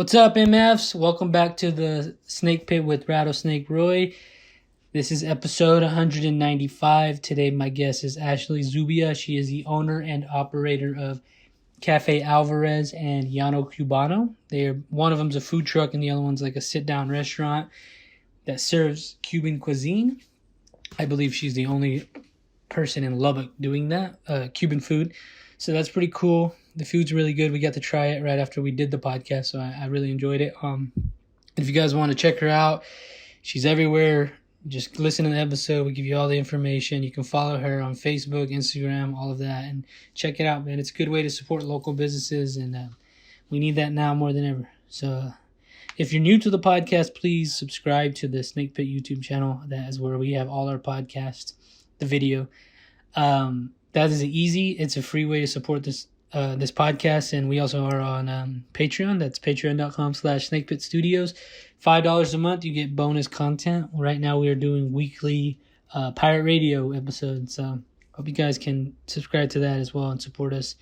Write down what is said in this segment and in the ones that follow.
What's up, MFs? Welcome back to the Snake Pit with Rattlesnake Roy. This is episode 195. Today, my guest is Ashley Zubia. She is the owner and operator of Cafe Alvarez and Llano Cubano. One of them's a food truck and the other one's like a sit-down restaurant that serves Cuban cuisine. I believe she's the only person in Lubbock doing that, Cuban food. So that's pretty cool. The food's really good. We got to try it right after we did the podcast, so I really enjoyed it. If you guys want to check her out, she's everywhere. Just listen to the episode. We give you all the information. You can follow her on Facebook, Instagram, all of that, and check it out, man. It's a good way to support local businesses, and we need that now more than ever. So if you're new to the podcast, please subscribe to the Snake Pit YouTube channel. That is where we have all our podcasts, the video. That is easy. It's a free way to support this podcast, and we also are on Patreon. That's patreon.com/snakepitstudios. $5 a month, you get bonus content. Right now we are doing weekly pirate radio episodes, so hope you guys can subscribe to that as well and support us.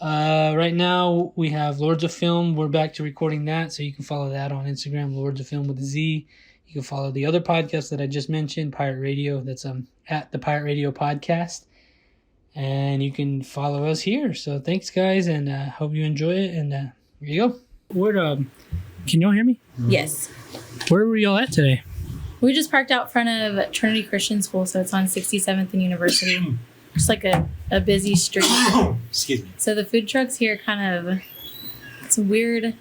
Right now we have Lords of Film. We're back to recording that, so you can follow that on Instagram, Lords of Film with a Z. You can follow the other podcast that I just mentioned, Pirate Radio. That's at the Pirate Radio Podcast. And you can follow us here. So thanks, guys, and hope you enjoy it. And here you go. Can y'all hear me? Yes. Where were y'all at today? We just parked out front of Trinity Christian School, so it's on 67th and University. Just like a busy street. Excuse me. So the food trucks here it's a weird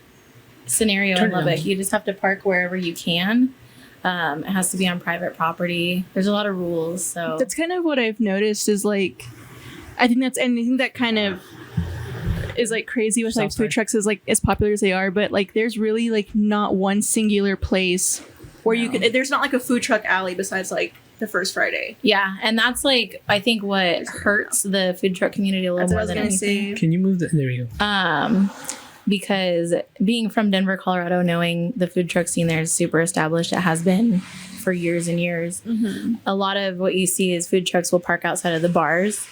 scenario in Lubbock. You just have to park wherever you can. It has to be on private property. There's a lot of rules. So that's kind of what I've noticed is like, I think that kind of is like crazy with like food trucks is like as popular as they are, but like there's really like not one singular place where you could, there's not like a food truck alley besides like the First Friday. Yeah, and that's like I think what hurts the food truck community a little more than anything. Can you move that? There you go. Because being from Denver, Colorado, knowing the food truck scene there is super established. It has been for years and years. Mm-hmm. A lot of what you see is food trucks will park outside of the bars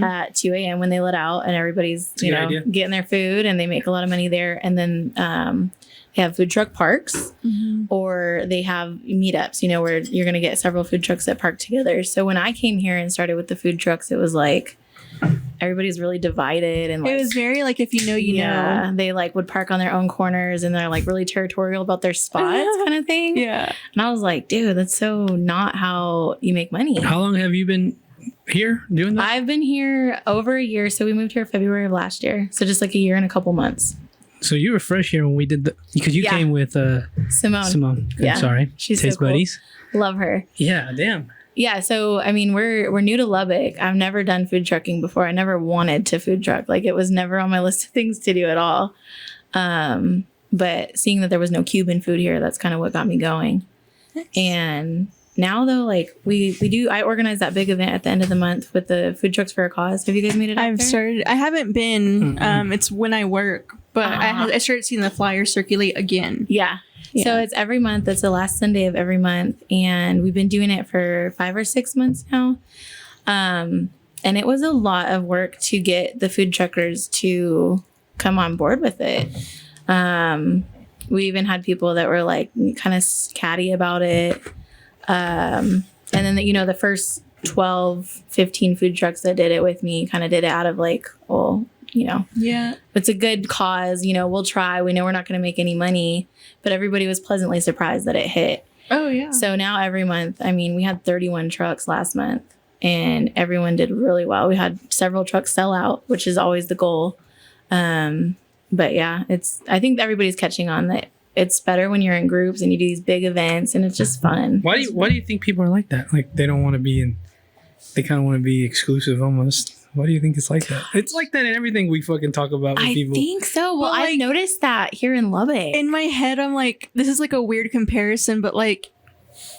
at 2 a.m. when they let out, and everybody's getting their food, and they make a lot of money there. And then they have food truck parks, or they have meetups, where you're going to get several food trucks that park together. So when I came here and started with the food trucks, it was like everybody's really divided, and like, it was very like if you know. They like would park on their own corners, and they're like really territorial about their spots, kind of thing. Yeah, and I was like, dude, that's so not how you make money. How long have you been here doing that? I've been here over a year. So we moved here February of last year. So just like a year and a couple months. So you were fresh here when we did because you came with Simone. Yeah, sorry, she's Taste so cool. Buddies. Love her. Yeah, damn. Yeah, so I mean, we're new to Lubbock. I've never done food trucking before. I never wanted to food truck. Like it was never on my list of things to do at all. But seeing that there was no Cuban food here, that's kind of what got me going. Nice. And now though, like I organize that big event at the end of the month with the Food Trucks for a Cause. Have you guys made it? I haven't been. It's when I work, but I started seeing the flyers circulate again. Yeah. So it's every month. It's the last Sunday of every month. And we've been doing it for 5 or 6 months now. And it was a lot of work to get the food truckers to come on board with it. We even had people that were like kind of catty about it. And then, the first 12, 15 food trucks that did it with me kind of did it out of like, it's a good cause. We'll try. We know we're not going to make any money, but everybody was pleasantly surprised that it hit. Oh, yeah. So now every month, we had 31 trucks last month, and everyone did really well. We had several trucks sell out, which is always the goal. But yeah, I think everybody's catching on that it's better when you're in groups and you do these big events, and it's just fun. Why do you think people are like that? Like they don't want to be they kind of want to be exclusive almost. Why do you think it's like that? It's like that in everything we fucking talk about with people. I think so. Well, I've noticed that here in Lubbock. In my head, I'm like, this is like a weird comparison, but like,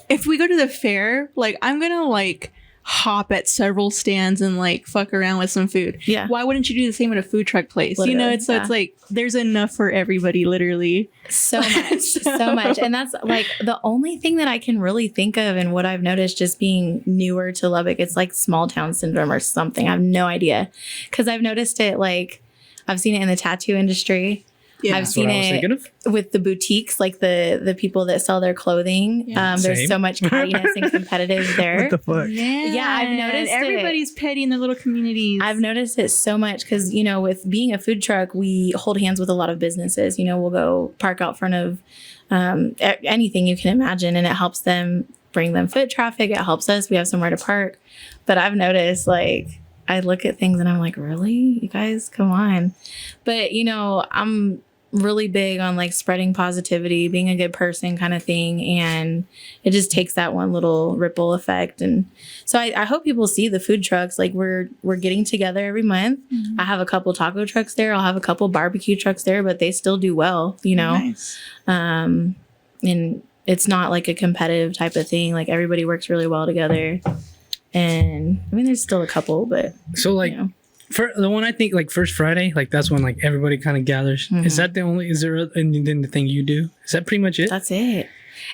if we go to the fair, like, I'm gonna like hop at several stands and like fuck around with some food. Yeah. Why wouldn't you do the same at a food truck place? Literally, it's like there's enough for everybody, literally. So much, so much. And that's like the only thing that I can really think of, and what I've noticed just being newer to Lubbock, it's like small town syndrome or something. I have no idea. Because I've noticed it, like I've seen it in the tattoo industry. Yeah. I've seen it with the boutiques, like the people that sell their clothing. Yeah. There's so much cattiness and competitive there. What the fuck? Yeah, I've noticed everybody's petty in their little communities. I've noticed it so much because, with being a food truck, we hold hands with a lot of businesses. We'll go park out front of anything you can imagine, and it helps them bring them foot traffic. It helps us. We have somewhere to park. But I've noticed, I look at things and I'm like, really? You guys, come on. But, I'm really big on spreading positivity, being a good person kind of thing. And it just takes that one little ripple effect. And so I hope people see the food trucks. We're getting together every month. Mm-hmm. I have a couple taco trucks there. I'll have a couple barbecue trucks there, but they still do well, Nice. And it's not a competitive type of thing. Everybody works really well together. And there's still a couple, but so for the one I think First Friday, that's when everybody kind of gathers. Mm-hmm. Is that the only? Is there? And then the thing you do, is that pretty much it? That's it.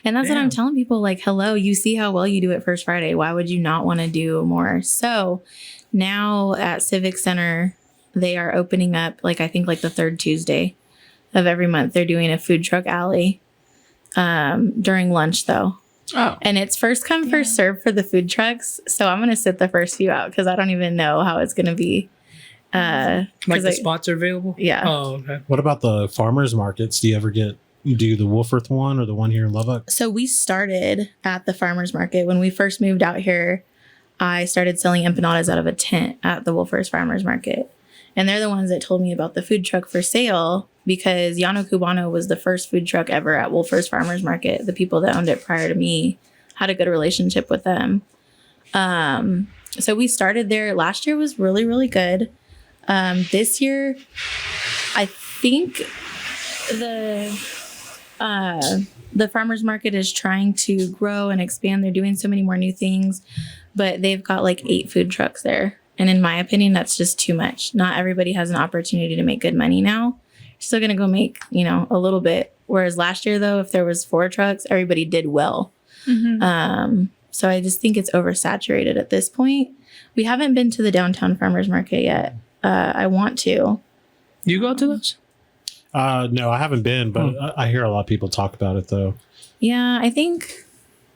And that's what I'm telling people. Hello, you see how well you do it First Friday. Why would you not want to do more? So now at Civic Center, they are opening up. I think the third Tuesday of every month, they're doing a food truck alley during lunch though. Oh. And it's first come, first serve for the food trucks. So I'm going to sit the first few out because I don't even know how it's going to be. The spots are available? Yeah. Oh, okay. What about the farmers markets? Do you ever do the Wolfforth one or the one here in Lubbock? So we started at the farmers market. When we first moved out here, I started selling empanadas out of a tent at the Wolfforth farmers market. And they're the ones that told me about the food truck for sale because Llano Cubano was the first food truck ever at Wolfforth farmers market. The people that owned it prior to me had a good relationship with them. So we started there. Last year was really, really good. This year, I think the farmers market is trying to grow and expand. They're doing so many more new things, but they've got 8 food trucks there. And in my opinion, that's just too much. Not everybody has an opportunity to make good money now. You're still going to go make, a little bit. Whereas last year, though, if there was 4 trucks, everybody did well. Mm-hmm. So I just think it's oversaturated at this point. We haven't been to the downtown farmers market yet. I want to. You go to those? No, I haven't been, but I hear a lot of people talk about it though. Yeah, I think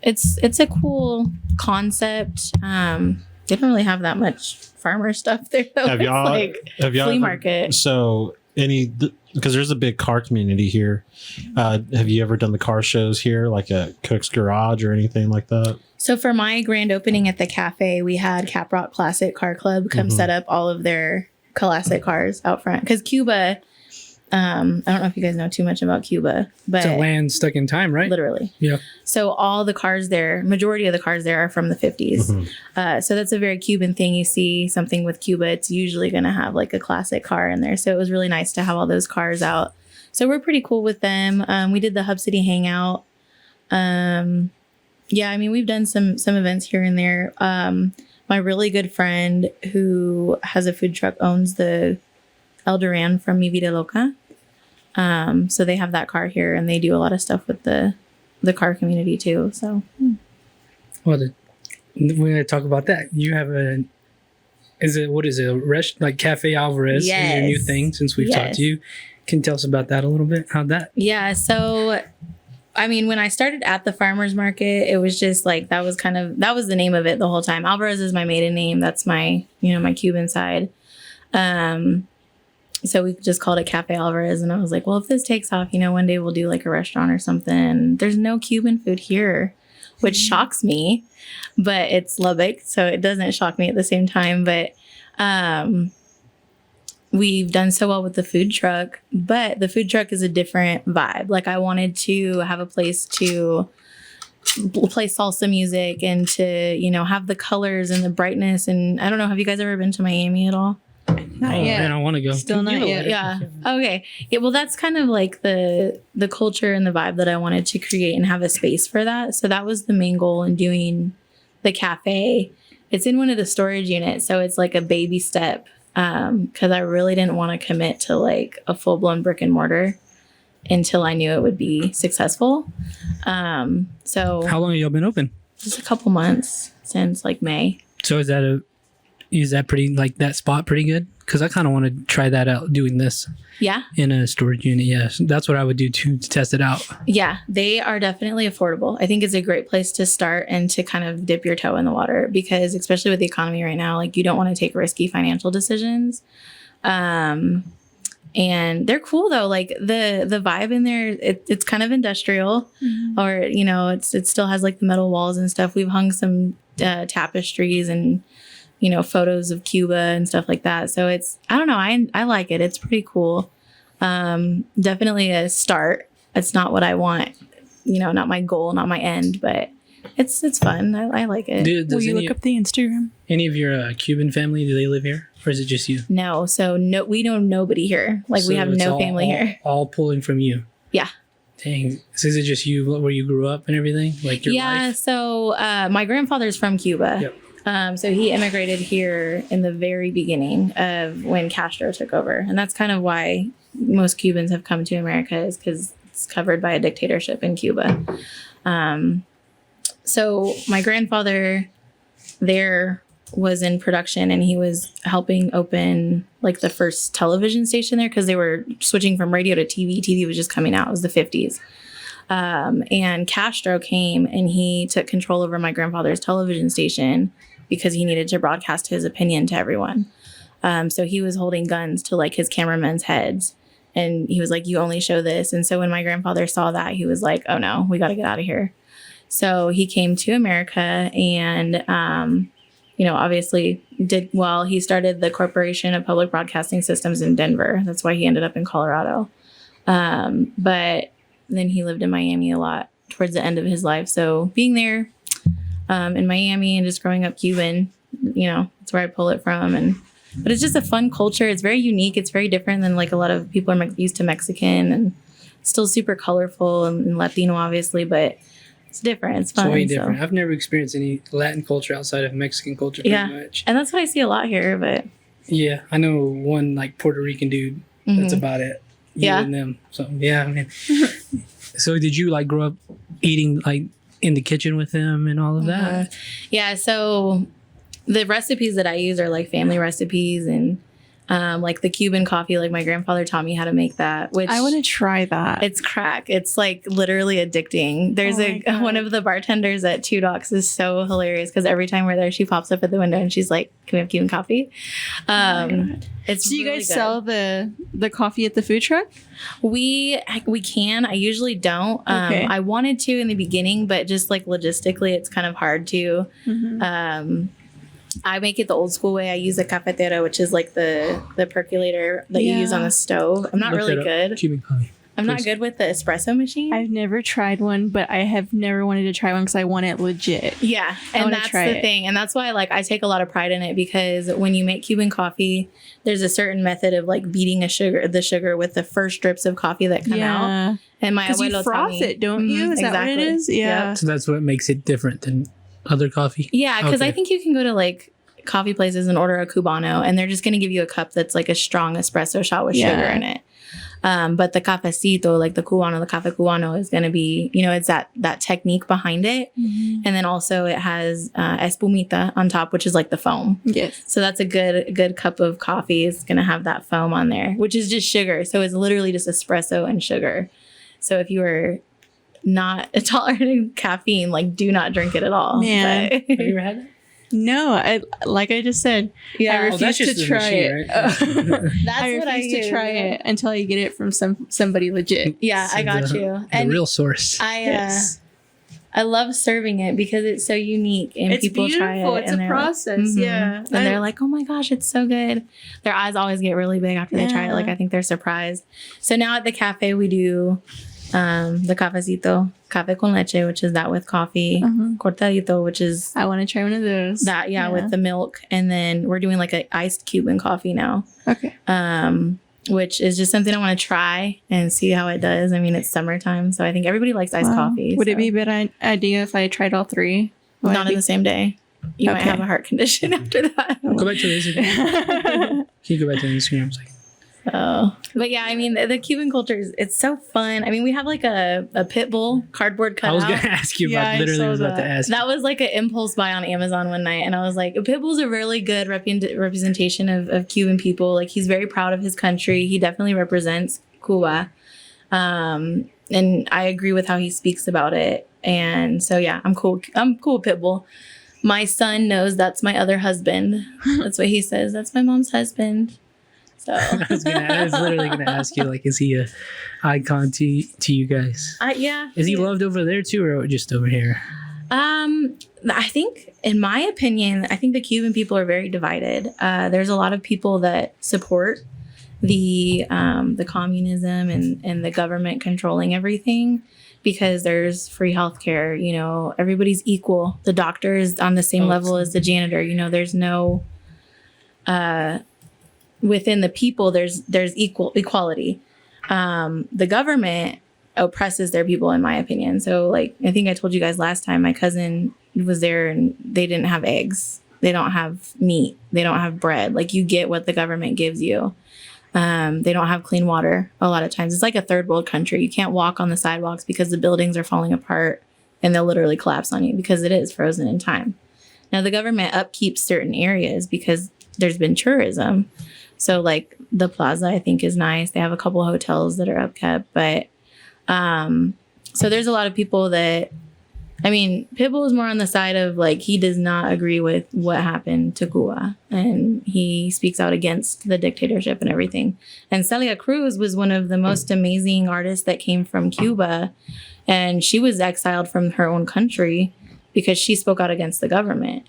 it's a cool concept. They don't really have that much farmer stuff there though. Have y'all flea market. So because there's a big car community here. Have you ever done the car shows here, like at Cook's Garage or anything like that? So for my grand opening at the cafe, we had Caprock Classic Car Club come set up all of their classic cars out front. Because Cuba, I don't know if you guys know too much about Cuba, but it's a land stuck in time, right? Literally. Yeah. So all the cars there, majority of the cars there are from the 50s. So that's a very Cuban thing. You see something with Cuba, it's usually going to have a classic car in there. So it was really nice to have all those cars out. So we're pretty cool with them. We did the Hub City Hangout. Yeah, we've done some events here and there. My really good friend who has a food truck owns the El Duran from Mi Vida Loca. So they have that car here and they do a lot of stuff with the car community too. So, well, we're going to talk about that. You have Cafe Alvarez is your new thing since we've talked to you. Can you tell us about that a little bit? How'd that? Yeah. So, when I started at the farmer's market, it was just that was the name of it the whole time. Alvarez is my maiden name. That's my, my Cuban side. So we just called it Cafe Alvarez. And I was like, well, if this takes off, one day we'll do a restaurant or something. There's no Cuban food here, which shocks me, but it's Lubbock. So it doesn't shock me at the same time. But we've done so well with the food truck, but the food truck is a different vibe. I wanted to have a place to play salsa music and to, have the colors and the brightness. And I don't know, have you guys ever been to Miami at all? Not yet. Man, I want to go. Still not yet. Yeah. Okay. Yeah. Well, that's kind of the culture and the vibe that I wanted to create and have a space for that. So that was the main goal in doing the cafe. It's in one of the storage units. So it's a baby step. Cause I really didn't want to commit to a full blown brick and mortar until I knew it would be successful. So how long have y'all been open? Just a couple months since May. So is that pretty, that spot pretty good? because I kind of want to try that out, doing this Yeah. in a storage unit. Yes, that's what I would do too, to test it out. Yeah, they are definitely affordable. I think it's a great place to start and to kind of dip your toe in the water, because especially with the economy right now, like you don't want to take risky financial decisions. And they're cool though. Like the vibe in there, it's kind of industrial, or it still has like the metal walls and stuff. We've hung some tapestries and photos of Cuba and stuff like that. So I don't know. I like it. It's pretty cool. Definitely a start. It's not what I want, not my goal, not my end, but it's fun. I like it. Will you look up the Instagram? Any of your Cuban family, do they live here? Or is it just you? No. So we know nobody here. Like we have no family here. All pulling from you. Yeah. Dang. So is it just you where you grew up and everything? Like your life? So my grandfather's from Cuba. Yep. So he immigrated here in the very beginning of when Castro took over. And that's kind of why most Cubans have come to America, is because it's covered by a dictatorship in Cuba. So my grandfather there was in production, and he was helping open like the first television station there, because they were switching from radio to TV. TV was just coming out. It was the 50s. And Castro came and he took control over my grandfather's television station because he needed to broadcast his opinion to everyone. So he was holding guns to like his cameramen's heads, and he was like, you only show this. And so when my grandfather saw that, he was like, oh no, we got to get out of here. So he came to America and, obviously did well. He started the Corporation of Public Broadcasting Systems in Denver. That's why he ended up in Colorado. But then he lived in Miami a lot towards the end of his life. So being there in Miami and just growing up Cuban, that's where I pull it from. But it's just a fun culture. It's very unique. It's very different than like a lot of people are used to Mexican, and still super colorful and Latino, obviously, but it's different. It's fun. It's way different. I've never experienced any Latin culture outside of Mexican culture pretty much. And that's what I see a lot here, but yeah, I know one like Puerto Rican dude. That's about it. You and them. So yeah, I mean. So did you like grow up eating like in the kitchen with them and all of that? Yeah, so the recipes that I use are like family recipes, and like the Cuban coffee, like my grandfather taught me how to make that, which I want to try that. It's crack. It's like literally addicting. There's one of the bartenders at Two Docks is so hilarious, because every time we're there, she pops up at the window and she's like, "Can we have Cuban coffee?" It's Do you really guys good. sell the coffee at the food truck? We can. I usually don't. I wanted to in the beginning, but just like logistically, it's kind of hard to. I make it the old school way. I use a cafetera, which is like the percolator that you use on the stove. I'm not really good. Cuban coffee. I'm not good with the espresso machine. I've never tried one, but I have never wanted to try one because I want it legit. Yeah, and that's the thing. And that's why I take a lot of pride in it, because when you make Cuban coffee, there's a certain method of like beating the sugar with the first drips of coffee that come out. And my abuelo you froth taught me. it, don't you? Is that what it is? Yeah. So that's what makes it different than other coffee? Yeah, because I think you can go to like coffee places and order a Cubano, and they're just going to give you a cup that's like a strong espresso shot with sugar in it. But the cafecito, like the Cubano, the cafe Cubano is going to be, it's that technique behind it. And then also it has espumita on top, which is like the foam. Yes. So that's a good cup of coffee. It's going to have that foam on there, which is just sugar. So it's literally just espresso and sugar. So if you are not tolerant of caffeine, like do not drink it at all. Man. Have you ever had it? No, I just said, I refuse to try it. That's I what I refuse use. to try it until I get it from somebody legit. Yeah, I got you. The real source. I love serving it because it's so unique, and It's people try beautiful. it. It's and a they're process. Like, Yeah. And they're like, "Oh my gosh, it's so good." Their eyes always get really big after they try it. Like I think they're surprised. So now at the cafe we do the cafecito, cafe con leche, which is that with coffee, cortadito, which is I want to try one of those. that with the milk, and then we're doing like an iced Cuban coffee now. Okay. Which is just something I want to try and see how it does. I mean, it's summertime, so I think everybody likes iced coffee. Would it be a bad idea if I tried all three? Not in the same day? You might have a heart condition after that. Go back to the Instagram. Can you go back to the Instagram? Oh, but yeah, I mean, the Cuban culture it's so fun. I mean, we have like a pit bull cardboard cutout. I was gonna ask you about. Yeah, Literally, I was saw about to that. ask. That was like an impulse buy on Amazon one night, and I was like, a pit bull's a really good representation of Cuban people. Like, he's very proud of his country. He definitely represents Cuba, and I agree with how he speaks about it. And so yeah, I'm cool. I'm cool with pit bull. My son knows that's my other husband. That's what he says. That's my mom's husband. So I was literally gonna ask you, like, is he a icon to you guys? Yeah. Is he loved over there too, or just over here? I think, in my opinion, I think the Cuban people are very divided. There's a lot of people that support the communism and the government controlling everything because there's free healthcare. You know, everybody's equal. The doctor is on the same level as the janitor. You know, there's no within the people there's equality. The government oppresses their people, in my opinion. So, like, I think I told you guys last time, my cousin was there and they didn't have eggs, they don't have meat, they don't have bread. Like, you get what the government gives you. They don't have clean water a lot of times. It's like a third world country. You can't walk on the sidewalks because the buildings are falling apart and they'll literally collapse on you because it is frozen in time. Now, the government upkeeps certain areas because there's been tourism. So, like, the plaza, I think, is nice. They have a couple hotels that are upkept. But so there's a lot of people that, I mean, Pitbull is more on the side of, like, he does not agree with what happened to Cuba. And he speaks out against the dictatorship and everything. And Celia Cruz was one of the most amazing artists that came from Cuba. And she was exiled from her own country because she spoke out against the government.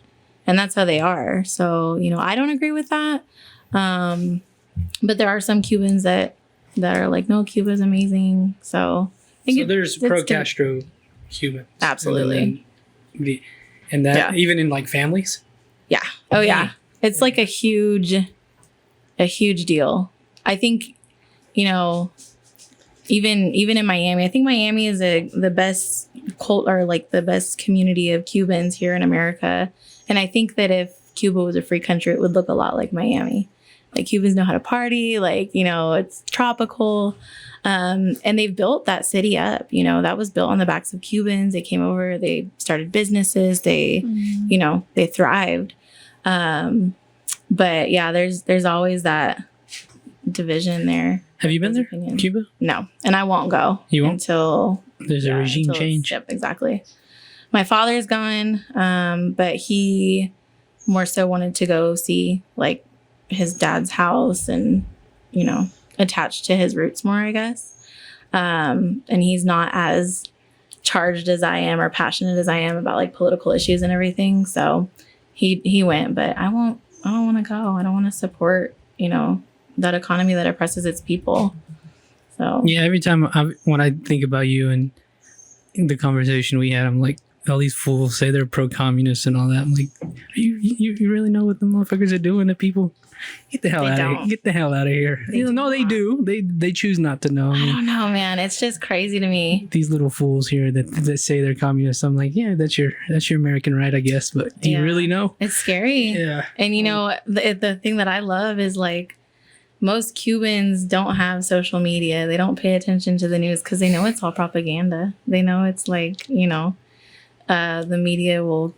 And that's how they are. So, you know, I don't agree with that. But there are some Cubans that are like, no, Cuba's amazing. So There's pro-Castro Cubans. Absolutely. And that even in, like, families. Yeah. Oh yeah. It's like a huge deal. I think, you know, even in Miami, I think Miami is the best cult, or like the best community of Cubans here in America. And I think that if Cuba was a free country, it would look a lot like Miami. Like, Cubans know how to party, like, you know, it's tropical. And they've built that city up. You know, that was built on the backs of Cubans. They came over, they started businesses, they, you know, they thrived. But yeah, there's always that division there. Have you been there, opinions. Cuba? No, and I won't go. You won't? Until there's a regime change. Yep, exactly. My father's going, but he more so wanted to go see, like, his dad's house and, you know, attached to his roots more, I guess. And he's not as charged as I am or passionate as I am about, like, political issues and everything. So he went, but I don't want to go. I don't want to support, you know, that economy that oppresses its people. So yeah, every time when I think about you and the conversation we had, I'm like, all these fools say they're pro-communist and all that. I'm like, you really know what the motherfuckers are doing to people? Get the hell out of here! Get the hell out of here! No, they do. They choose not to know. I don't know, man. It's just crazy to me. These little fools here that say they're communists. I'm like, yeah, that's your American right, I guess. But do you really know? It's scary. Yeah. And you know, the thing that I love is, like, most Cubans don't have social media. They don't pay attention to the news because they know it's all propaganda. They know it's, like, you know, the media will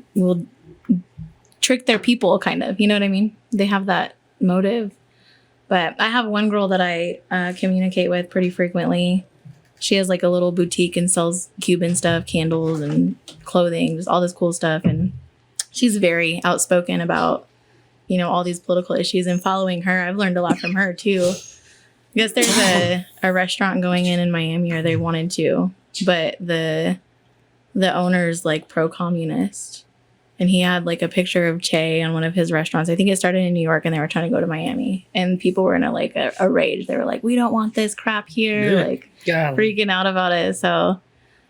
trick their people, kind of. You know what I mean? They have that motive. But I have one girl that I communicate with pretty frequently. She has, like, a little boutique and sells Cuban stuff, candles and clothing, just all this cool stuff. And she's very outspoken about, you know, all these political issues. And following her, I've learned a lot from her too. I guess there's a restaurant going in Miami, or they wanted to, but the owner's, like, pro-communist. And he had, like, a picture of Che on one of his restaurants. I think it started in New York, and they were trying to go to Miami. And people were in a rage. They were like, we don't want this crap here. Yeah. Like, freaking out about it. So,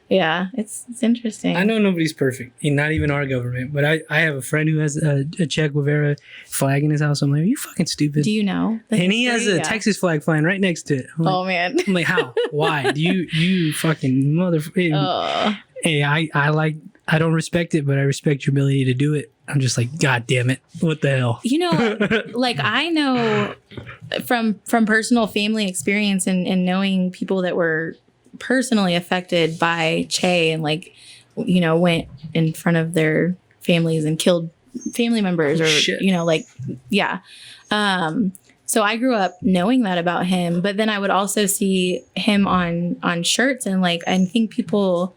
yeah, it's interesting. I know nobody's perfect, and not even our government. But I have a friend who has a Che Guevara flag in his house. I'm like, are you fucking stupid? Do you know? And he has a Texas flag flying right next to it. Oh, man. I'm like, how? Why? Do you fucking motherfucker? Hey, I don't respect it, but I respect your ability to do it. I'm just like, God damn it. What the hell? You know, like I know from personal family experience and knowing people that were personally affected by Che and like, you know, went in front of their families and killed family members or, Shit. you know, like, yeah. So I grew up knowing that about him, but then I would also see him on shirts and like, I think people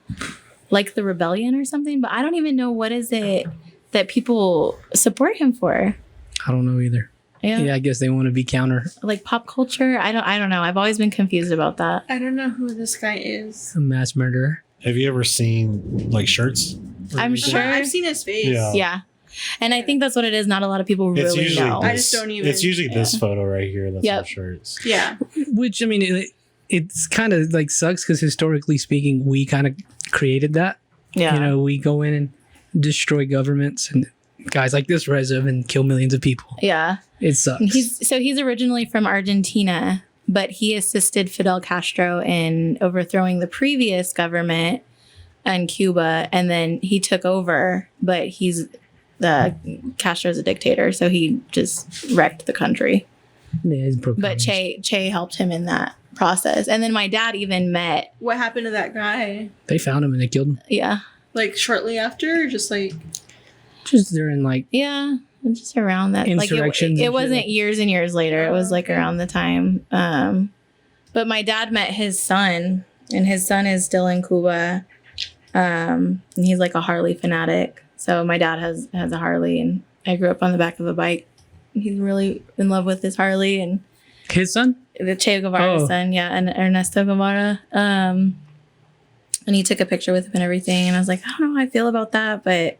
like the rebellion or something, but I don't even know what is it that people support him for. I don't know either. Yeah, I guess they want to be counter. Like pop culture. I don't know. I've always been confused about that. I don't know who this guy is. A mass murderer. Have you ever seen like shirts? I'm sure. I've seen his face. Yeah. And I think that's what it is. Not a lot of people It's really usually know. I just don't even- It's usually this photo right here that's Yep. on shirts. Yeah. Which, I mean, it's kind of like sucks because historically speaking, we kind of created that. Yeah. You know, we go in and destroy governments and guys like this rise up and kill millions of people. Yeah. It sucks. He's originally from Argentina, but he assisted Fidel Castro in overthrowing the previous government in Cuba, and then he took over. But Castro's a dictator, so he just wrecked the country. Yeah, he's broke. But Che helped him in that process, and then my dad even met. What happened to that guy? They found him and they killed him. Yeah, Like shortly after, or just like Just during like yeah, just around that. Like Insurrections it and wasn't shit. years and years later. It was like Okay. around the time. But my dad met his son, and his son is still in Cuba. And he's like a Harley fanatic. So my dad has a Harley, and I grew up on the back of a bike. He's really in love with his Harley, and his son. the Che Guevara's Oh. son, yeah, and Ernesto Guevara. And he took a picture with him and everything. And I was like, I don't know how I feel about that, but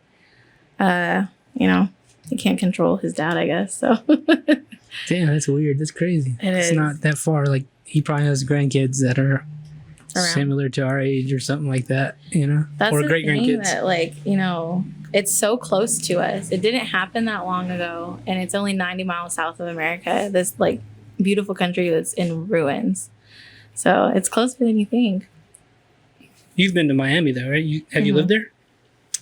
you know, he can't control his dad, I guess. So Damn, that's weird. That's crazy. It's is. not that far. Like he probably has grandkids that are Around. similar to our age or something like that. You know, that's or the great thing grandkids. that, like, you know, it's so close to us. It didn't happen that long ago, and it's only 90 miles south of America. This like beautiful country that's in ruins. So it's closer than you think. You've been to Miami though, right? Have you lived there?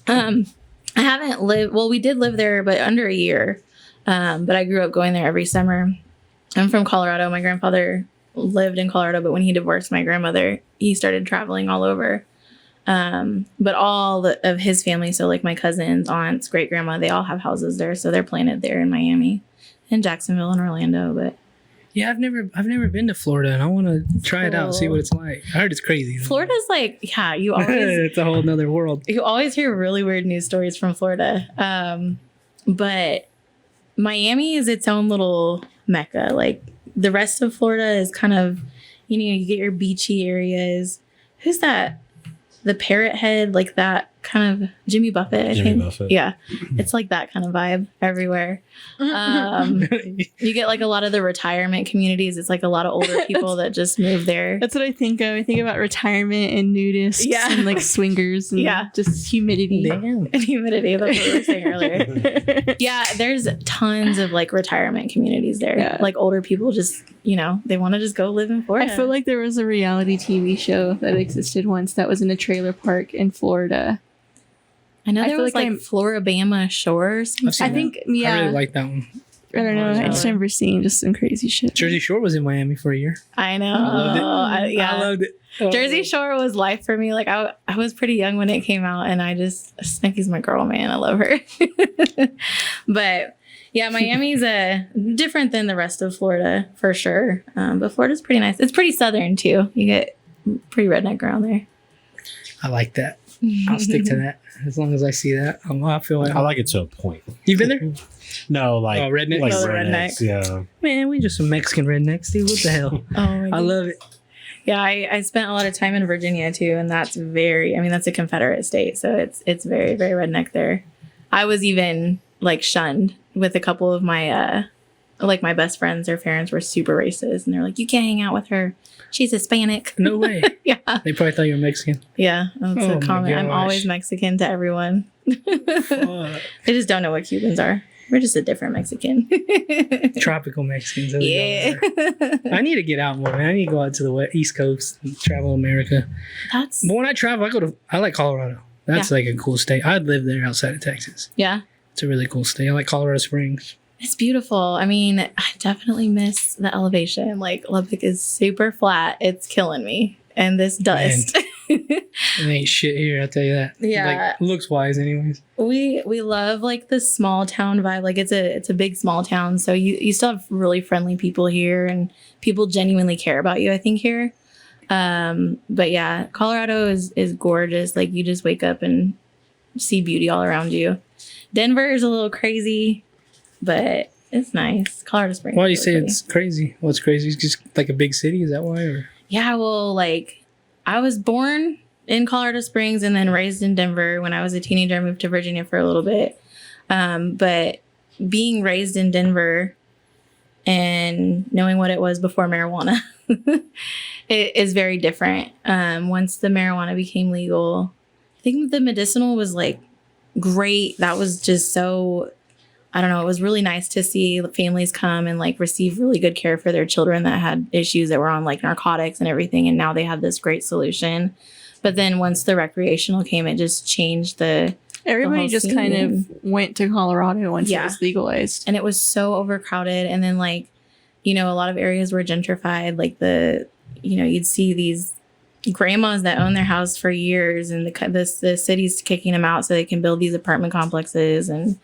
I haven't lived. Well, we did live there, but under a year. But I grew up going there every summer. I'm from Colorado. My grandfather lived in Colorado, but when he divorced my grandmother, he started traveling all over. But all of his family, so like my cousins, aunts, great grandma, they all have houses there, so they're planted there in Miami, in Jacksonville, and Orlando. But Yeah, I've never been to Florida, and I want to try it out, see cool. what it's like. I heard it's crazy. Florida's like, yeah, you always It's a whole nother world. you always hear really weird news stories from Florida. But Miami is its own little mecca. Like the rest of Florida is kind of, you know, you get your beachy areas. Who's that? The Parrot Head, like that kind of Jimmy Buffett, I Jimmy think. Buffett. Yeah. It's like that kind of vibe everywhere. You get like a lot of the retirement communities. It's like a lot of older people that just move there. that's what I think of. I think about retirement and nudists Yeah. and like swingers and Yeah. just humidity. Damn. And humidity, that's what we were saying earlier. Yeah, there's tons of like retirement communities there. Yeah. Like older people just, you know, they want to just go live in I Florida. feel like there was a reality TV show that existed once that was in a trailer park in Florida. I know I there feel was like like I'm- Floribama Shore or something. I've seen I that. think, I yeah. really like that one. I don't know. I just Yeah. remember seeing just some crazy shit. Jersey Shore was in Miami for a year. I know. I loved it. Yeah. I loved it. Oh, Jersey Shore was life for me. Like I was pretty young when it came out, and Snooki's my girl, man. I love her. But yeah, Miami's different than the rest of Florida for sure. But Florida's pretty nice. It's pretty southern too. You get pretty redneck around there. I like that. I'll stick to that as long as I see that. I feel like I like it to a point. You've been there? No, like redneck? like Oh, the rednecks. Yeah. Man, we just some Mexican rednecks, dude. What the hell? Oh my I God. love it. Yeah, I spent a lot of time in Virginia too, and that's that's a Confederate state, so it's very, very redneck there. I was even like shunned with a couple of my like my best friends. Their parents were super racist, and they're like, "You can't hang out with her. She's Hispanic." No way. Yeah, They probably thought you were Mexican. yeah, that's Oh a my comment. I'm gosh. always Mexican to everyone. Fuck. They just don't know what Cubans are. We're just a different Mexican. Tropical Mexicans. That's what Yeah, they are. I need to get out more, man. I need to go out to the East Coast and travel America. that's But when I travel, I like Colorado. That's like a cool state. I'd live there outside of Texas. yeah. It's a really cool state. I like Colorado Springs. It's beautiful. I mean, I definitely miss the elevation. Like Lubbock is super flat. It's killing me. And this dust. It ain't shit here, I'll tell you that. Yeah. Like, looks wise anyways. We love like the small town vibe. Like it's a big small town. So you still have really friendly people here and people genuinely care about you, I think, here. But yeah, Colorado is gorgeous. Like you just wake up and see beauty all around you. Denver is a little crazy, but it's nice. Colorado Springs. Why do you say it's crazy? What's crazy? It's just like a big city? Is that why? Or? Yeah, well, like I was born in Colorado Springs and then raised in Denver. When I was a teenager, I moved to Virginia for a little bit. But being raised in Denver and knowing what it was before marijuana, it is very different. Once the marijuana became legal, I think the medicinal was like great. That was just so, I don't know, it was really nice to see families come and like receive really good care for their children that had issues that were on like narcotics and everything. And now they have this great solution. But then once the recreational came, it just changed everybody just scene. kind of went to Colorado once it was legalized. And it was so overcrowded. And then like, you know, a lot of areas were gentrified. Like you'd see these grandmas that own their house for years and the city's kicking them out so they can build these apartment complexes. And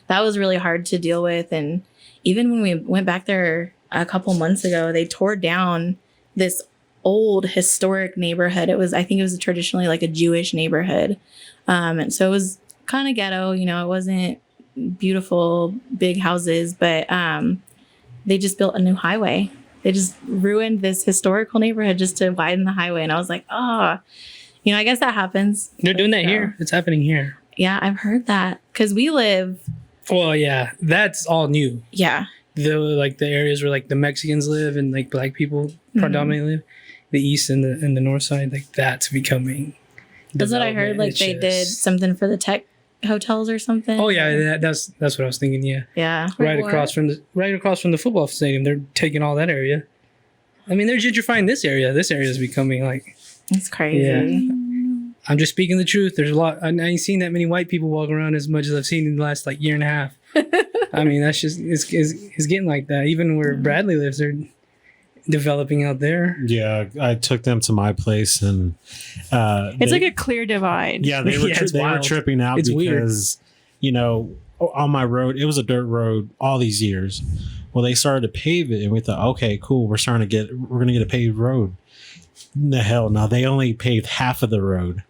that was really hard to deal with. And even when we went back there a couple months ago, they tore down this old historic neighborhood. I think it was traditionally like a Jewish neighborhood. And so it was kind of ghetto, you know, it wasn't beautiful, big houses, but they just built a new highway. They just ruined this historical neighborhood just to widen the highway. And I was like, you know, I guess that happens. They're doing that here. It's happening here. Yeah, I've heard that. Because we live... Well, yeah, that's all new. Yeah. The areas where like the Mexicans live and like black people predominantly live, the east and the north side, like that's becoming. That's what I heard. Like they did something for the tech hotels or something. Oh yeah, that's what I was thinking. Yeah. Yeah. Right across from the football stadium, they're taking all that area. I mean, they're gentrifying this area. This area is becoming like. It's crazy. Yeah. I'm just speaking the truth. There's a lot. I ain't seen that many white people walk around as much as I've seen in the last like year and a half. I mean, that's just it's getting like that. Even where Bradley lives, they're developing out there. Yeah, I took them to my place and it's like a clear divide. Yeah, they were tripping out because weird. You know, on my road, it was a dirt road all these years. Well, they started to pave it, and we thought, okay, cool, we're gonna get a paved road. The hell, no, they only paved half of the road.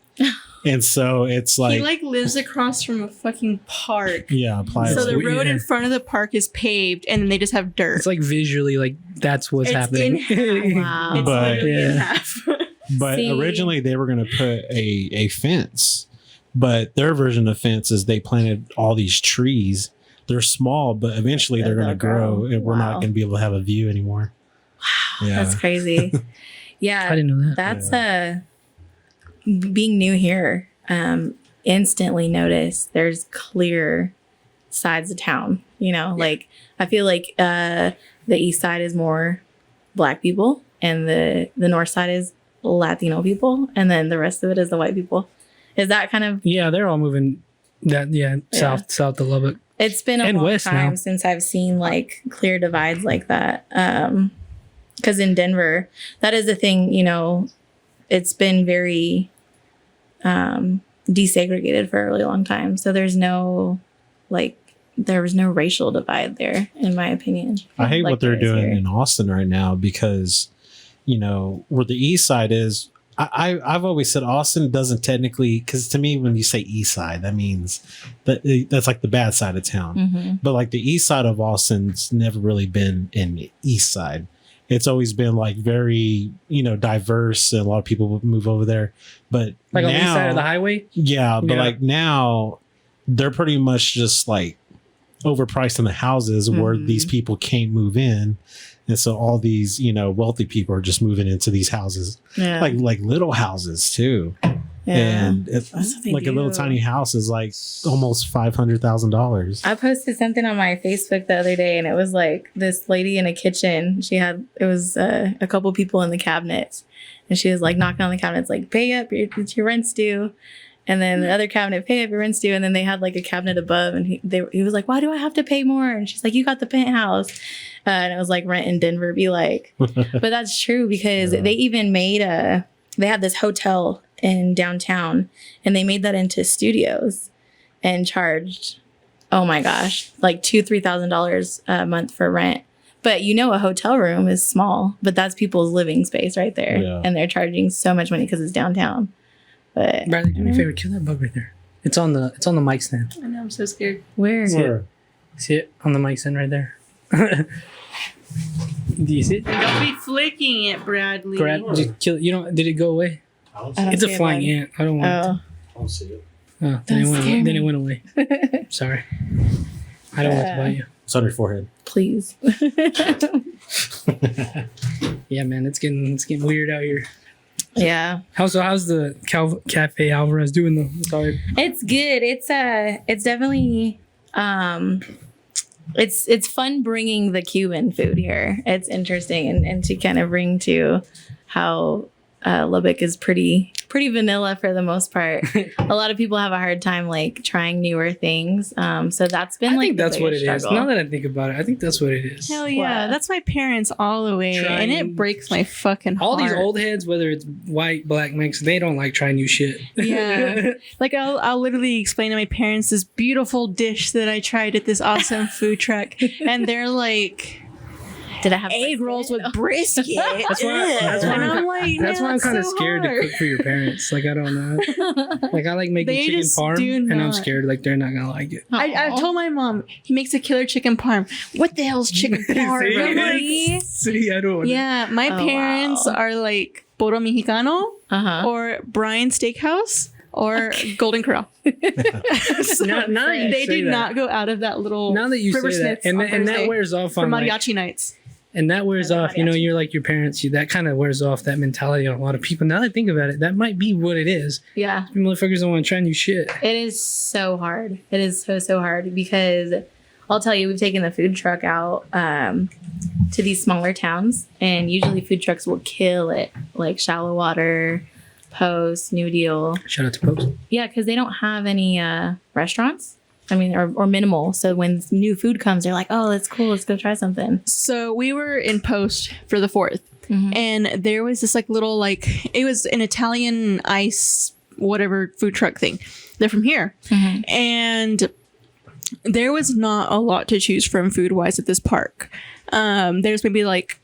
And so it's like he like lives across from a fucking park. Yeah, so the road in front of the park is paved, and then they just have dirt. It's like visually, like that's what's happening. Wow. It's literally in half. But originally they were going to put a fence, but their version of fence is they planted all these trees. They're small, but eventually they're going to grow, and we're not going to be able to have a view anymore. Wow, yeah. That's crazy. Yeah, I didn't know that. That's being new here. Instantly notice there's clear sides of town. You know, like I feel like the east side is more black people, and the north side is Latino people, and then the rest of it is the white people. Is that kind of? Yeah, they're all moving. South to Lubbock. It's been a long time since I've seen like clear divides like that. Because in Denver, that is the thing, you know, it's been very desegregated for a really long time. So there was no racial divide there, in my opinion. I hate what they're doing in Austin right now because, you know, where the east side is, I've always said Austin doesn't technically, because to me, when you say east side, that means that's like the bad side of town. Mm-hmm. But like the east side of Austin's never really been in the east side. It's always been like very, you know, diverse, and a lot of people would move over there. But like now, on the east side of the highway? Yeah, but like now they're pretty much just like overpriced in the houses where these people can't move in. And so all these, you know, wealthy people are just moving into these houses, like little houses too. Yeah. And it's like a little tiny house is like almost $500,000. I posted something on my Facebook the other day, and it was like this lady in a kitchen. It was a couple people in the cabinets, and she was like knocking on the cabinets, like, pay up, your rent's due. And then the other cabinet, pay up your rent's due. And then they had like a cabinet above, and he was like, why do I have to pay more? And she's like, you got the penthouse. And it was like, rent in Denver be like. But that's true, because they even made they had this hotel in downtown, and they made that into studios and charged, oh my gosh, like $2,000-$3,000 a month for rent. But a hotel room is small, but that's people's living space right there. Yeah. And they're charging so much money because it's downtown. But Bradley, do me a favor, kill that bug right there. It's on the mic stand. I know, I'm so scared. Where? See it on the mic stand right there. Do you see it? Don't be flicking it, Bradley. Did it go away? It's a flying ant. I don't want it. I don't see it. Oh, then it went away. Sorry. I don't want to bite you. It's on your forehead. Please. Yeah, man, it's getting weird out here. Yeah. How's the Cafe Alvarez doing though? Sorry. It's good. It's definitely it's fun bringing the Cuban food here. It's interesting and to kind of bring to how Lubbock is pretty vanilla for the most part. A lot of people have a hard time like trying newer things. So that's been I think that's what it is. Now that I think about it, I think that's what it is. Hell yeah. That's my parents all the way. And it breaks my fucking heart. All these old heads, whether it's white, black, mixed, they don't like trying new shit. Yeah. Like I'll literally explain to my parents this beautiful dish that I tried at this awesome food truck. And they're like, did I have egg rolls with brisket? That's why I'm kind of scared to cook for your parents. Like, I don't know. Like, I like making chicken parm, and I'm scared like they're not gonna like it. I told my mom he makes a killer chicken parm. What the hell's chicken parm? See, I don't. Yeah, my parents are like Puro Mexicano or Brian Steakhouse. Or Golden Corral. So now they did not go out of that little. Now that you say that, and that wears off on for mariachi nights. And that wears off, you're like your parents. That kind of wears off that mentality on a lot of people. Now that I think about it, that might be what it is. Yeah. You motherfuckers don't want to try new shit. It is so hard. It is so hard because I'll tell you, we've taken the food truck out to these smaller towns, and usually food trucks will kill it, like Shallow Water, Post, New Deal. Shout out to Post. Yeah, because they don't have any restaurants. I mean, or minimal. So when new food comes, they're like, oh, that's cool. Let's go try something. So we were in Post for the 4th. And there was this like little, like, it was an Italian ice, whatever food truck thing. They're from here. And there was not a lot to choose from food wise at this park. There's maybe like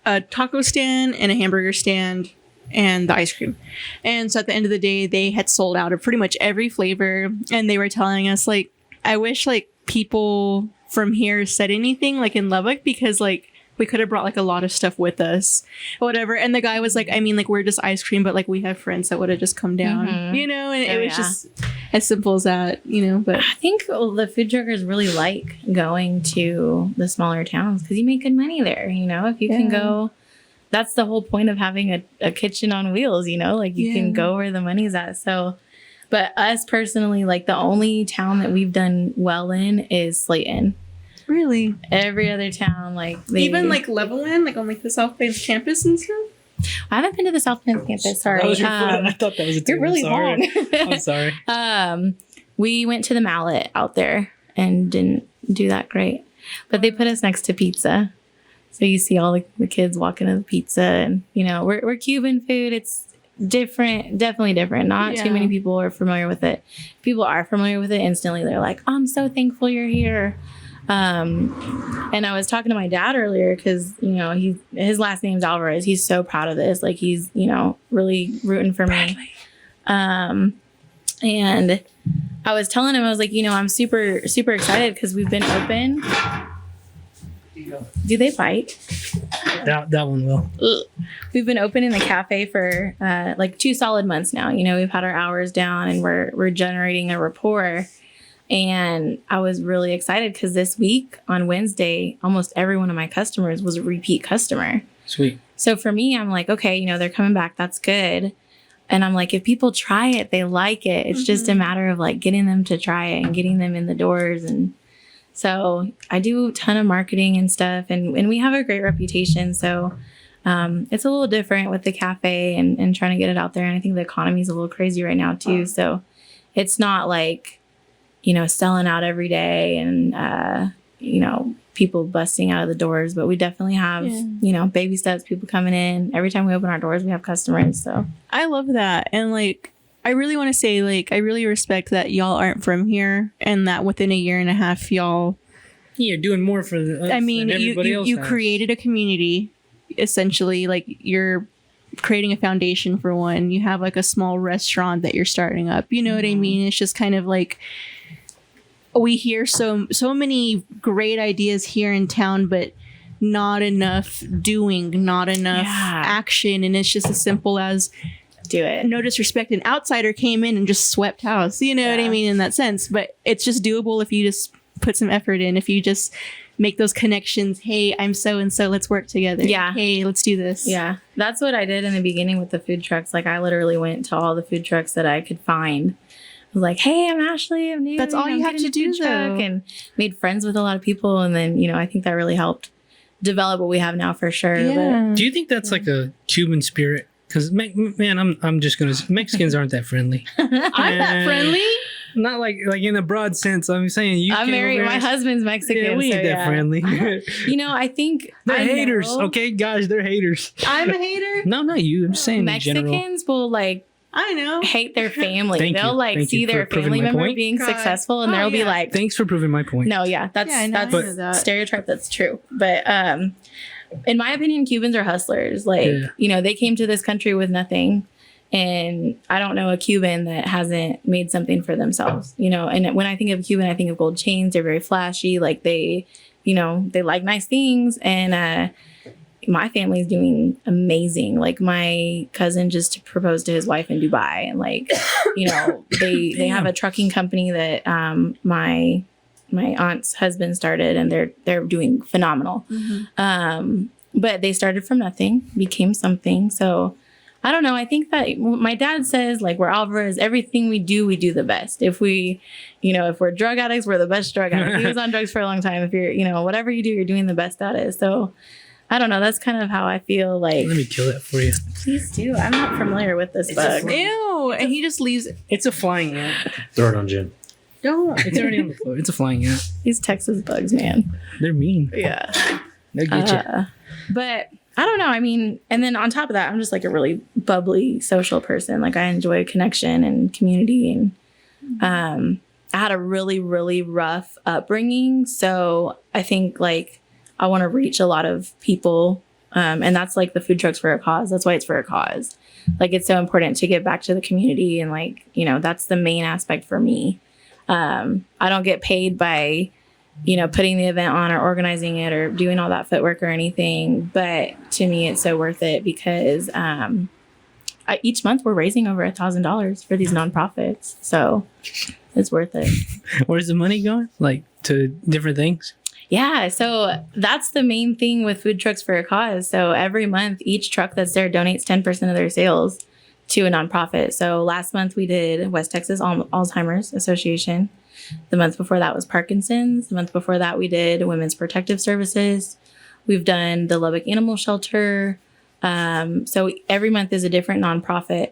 a taco stand and a hamburger stand and the ice cream. And so at the end of the day, they had sold out of pretty much every flavor. And they were telling us like, I wish like people from here said anything like in Lubbock, because like we could have brought like a lot of stuff with us or whatever. And the guy was like, I mean, like we're just ice cream, but like we have friends that would have just come down, and it was just as simple as that, But I think the food truckers really like going to the smaller towns because you make good money there. If you can go, that's the whole point of having a kitchen on wheels, like you can go where the money's at. So, but us personally, like the only town that we've done well in is Slayton. Really? Every other town, like even like Levelland, like on like the South Bend campus and stuff. I haven't been to the South Bend campus. Sorry, I thought that was a you're really long. I'm sorry. We went to the Mallet out there and didn't do that great, but they put us next to pizza, so you see all the kids walking to the pizza, and we're Cuban food. It's different, definitely different. Not too many people are familiar with it. If people are familiar with it, instantly they're like, I'm so thankful you're here. And I was talking to my dad earlier because his last name's Alvarez. He's so proud of this. Like he's really rooting for me. And I was telling him, I was like, I'm super super excited because we've been open. Do they bite? That one will. We've been open in the cafe for like 2 solid months now. We've had our hours down and we're generating a rapport. And I was really excited because this week on Wednesday, almost every one of my customers was a repeat customer. Sweet. So for me, I'm like, okay, they're coming back. That's good. And I'm like, if people try it, they like it. It's just a matter of like getting them to try it and getting them in the doors. And so I do a ton of marketing and stuff, and we have a great reputation. So it's a little different with the cafe and trying to get it out there. And I think the economy is a little crazy right now too. So it's not like, selling out every day and, people busting out of the doors, but we definitely have, baby steps, people coming in. Every time we open our doors, we have customers. So I love that. And like, I really want to say, like, I really respect that y'all aren't from here and that within a year and a half, y'all. You're doing more for the. I mean, you created a community, essentially. Like, you're creating a foundation for one. You have like a small restaurant that you're starting up. You know what I mean? It's just kind of like, we hear so many great ideas here in town, but not enough doing, not enough action. And it's just as simple as, do it. No disrespect, an outsider came in and just swept house. You know what I mean? In that sense. But it's just doable if you just put some effort in. If you just make those connections. Hey, I'm so and so. Let's work together. Yeah. Hey, let's do this. Yeah. That's what I did in the beginning with the food trucks. Like, I literally went to all the food trucks that I could find. I was like, hey, I'm Ashley. I'm new. That's all you have to do, though. And made friends with a lot of people. And then, I think that really helped develop what we have now for sure. Yeah. But, do you think that's like a Cuban spirit? Because, man, I'm just going to... Mexicans aren't that friendly. I'm that friendly? Not like in a broad sense. I'm saying you. I'm married. My husband's Mexican. Yeah, we ain't that friendly. I think they're haters. Okay, guys, they're haters. I'm a hater. No, not you. I'm saying Mexicans will I know. hate their family. Thank They'll you. Thank see you their for proving family my member point. being successful, and they'll be like, "Thanks for proving my point." No, that's stereotype. That's true. But in my opinion, Cubans are hustlers. They came to this country with nothing. And I don't know a Cuban that hasn't made something for themselves, and when I think of Cuban, I think of gold chains. They're very flashy. Like they like nice things. And my family's doing amazing. Like my cousin just proposed to his wife in Dubai. And they have a trucking company that my aunt's husband started, and they're doing phenomenal. Mm-hmm. But they started from nothing, became something. So I don't know. I think that my dad says, we're Alvarez. Everything we do the best. If we, if we're drug addicts, we're the best drug addicts. He was on drugs for a long time. If you're, whatever you do, you're doing the best at it. So I don't know. That's kind of how I feel like. Let me kill that for you. Please do. I'm not familiar with this bug. Ew. And he just leaves it. It's a flying ant. Throw it on Jen. Don't. It's already on the floor. It's a flying ant. These Texas bugs, man. They're mean. Yeah. They'll get you. But I don't know. I mean, and then on top of that, I'm just a really bubbly social person. I enjoy connection and community. And I had a really, really rough upbringing. So I think I want to reach a lot of people. And that's the food trucks for a cause. That's why it's for a cause. It's so important to give back to the community. And that's the main aspect for me. I don't get paid by putting the event on or organizing it or doing all that footwork or anything. But to me, it's so worth it because each month we're raising over $1,000 for these nonprofits. So it's worth it. Where's the money going? To different things? Yeah. So that's the main thing with Food Trucks for a Cause. So every month, each truck that's there donates 10% of their sales to a nonprofit. So last month we did West Texas Alzheimer's Association. The month before that was Parkinson's. The month before that, we did Women's Protective Services. We've done the Lubbock Animal Shelter. So every month is a different nonprofit.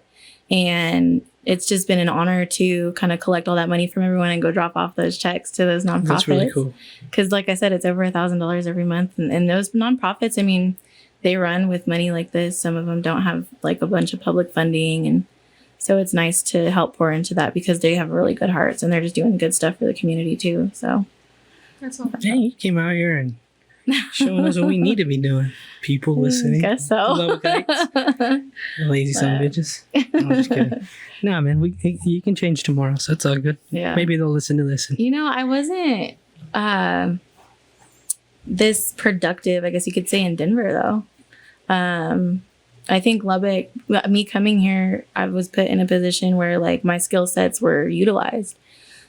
And it's just been an honor to kind of collect all that money from everyone and go drop off those checks to those nonprofits. That's really cool. Because like I said, it's over $1,000 every month. And those nonprofits, I mean, they run with money like this. Some of them don't have a bunch of public funding. And so it's nice to help pour into that because they have really good hearts and they're just doing good stuff for the community too. So that's all. Dang, you came out here and showing us what we need to be doing. People listening. I guess so. Lazy son of bitches. I'm just kidding. Nah, man, you can change tomorrow, so it's all good. Yeah. Maybe they'll listen to this. I wasn't this productive, I guess you could say, in Denver though. I think Lubbock, me coming here, I was put in a position where my skill sets were utilized.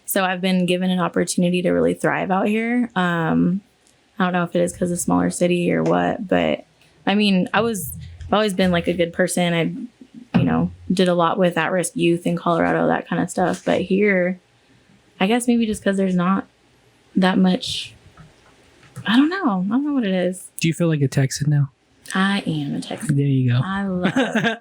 So I've been given an opportunity to really thrive out here. I don't know if it is because of smaller city or what, but I mean, I've always been a good person. I, did a lot with at-risk youth in Colorado, that kind of stuff. But here, I guess maybe just because there's not that much, I don't know what it is. Do you feel like a Texan now? I am a Texan. There you go. I love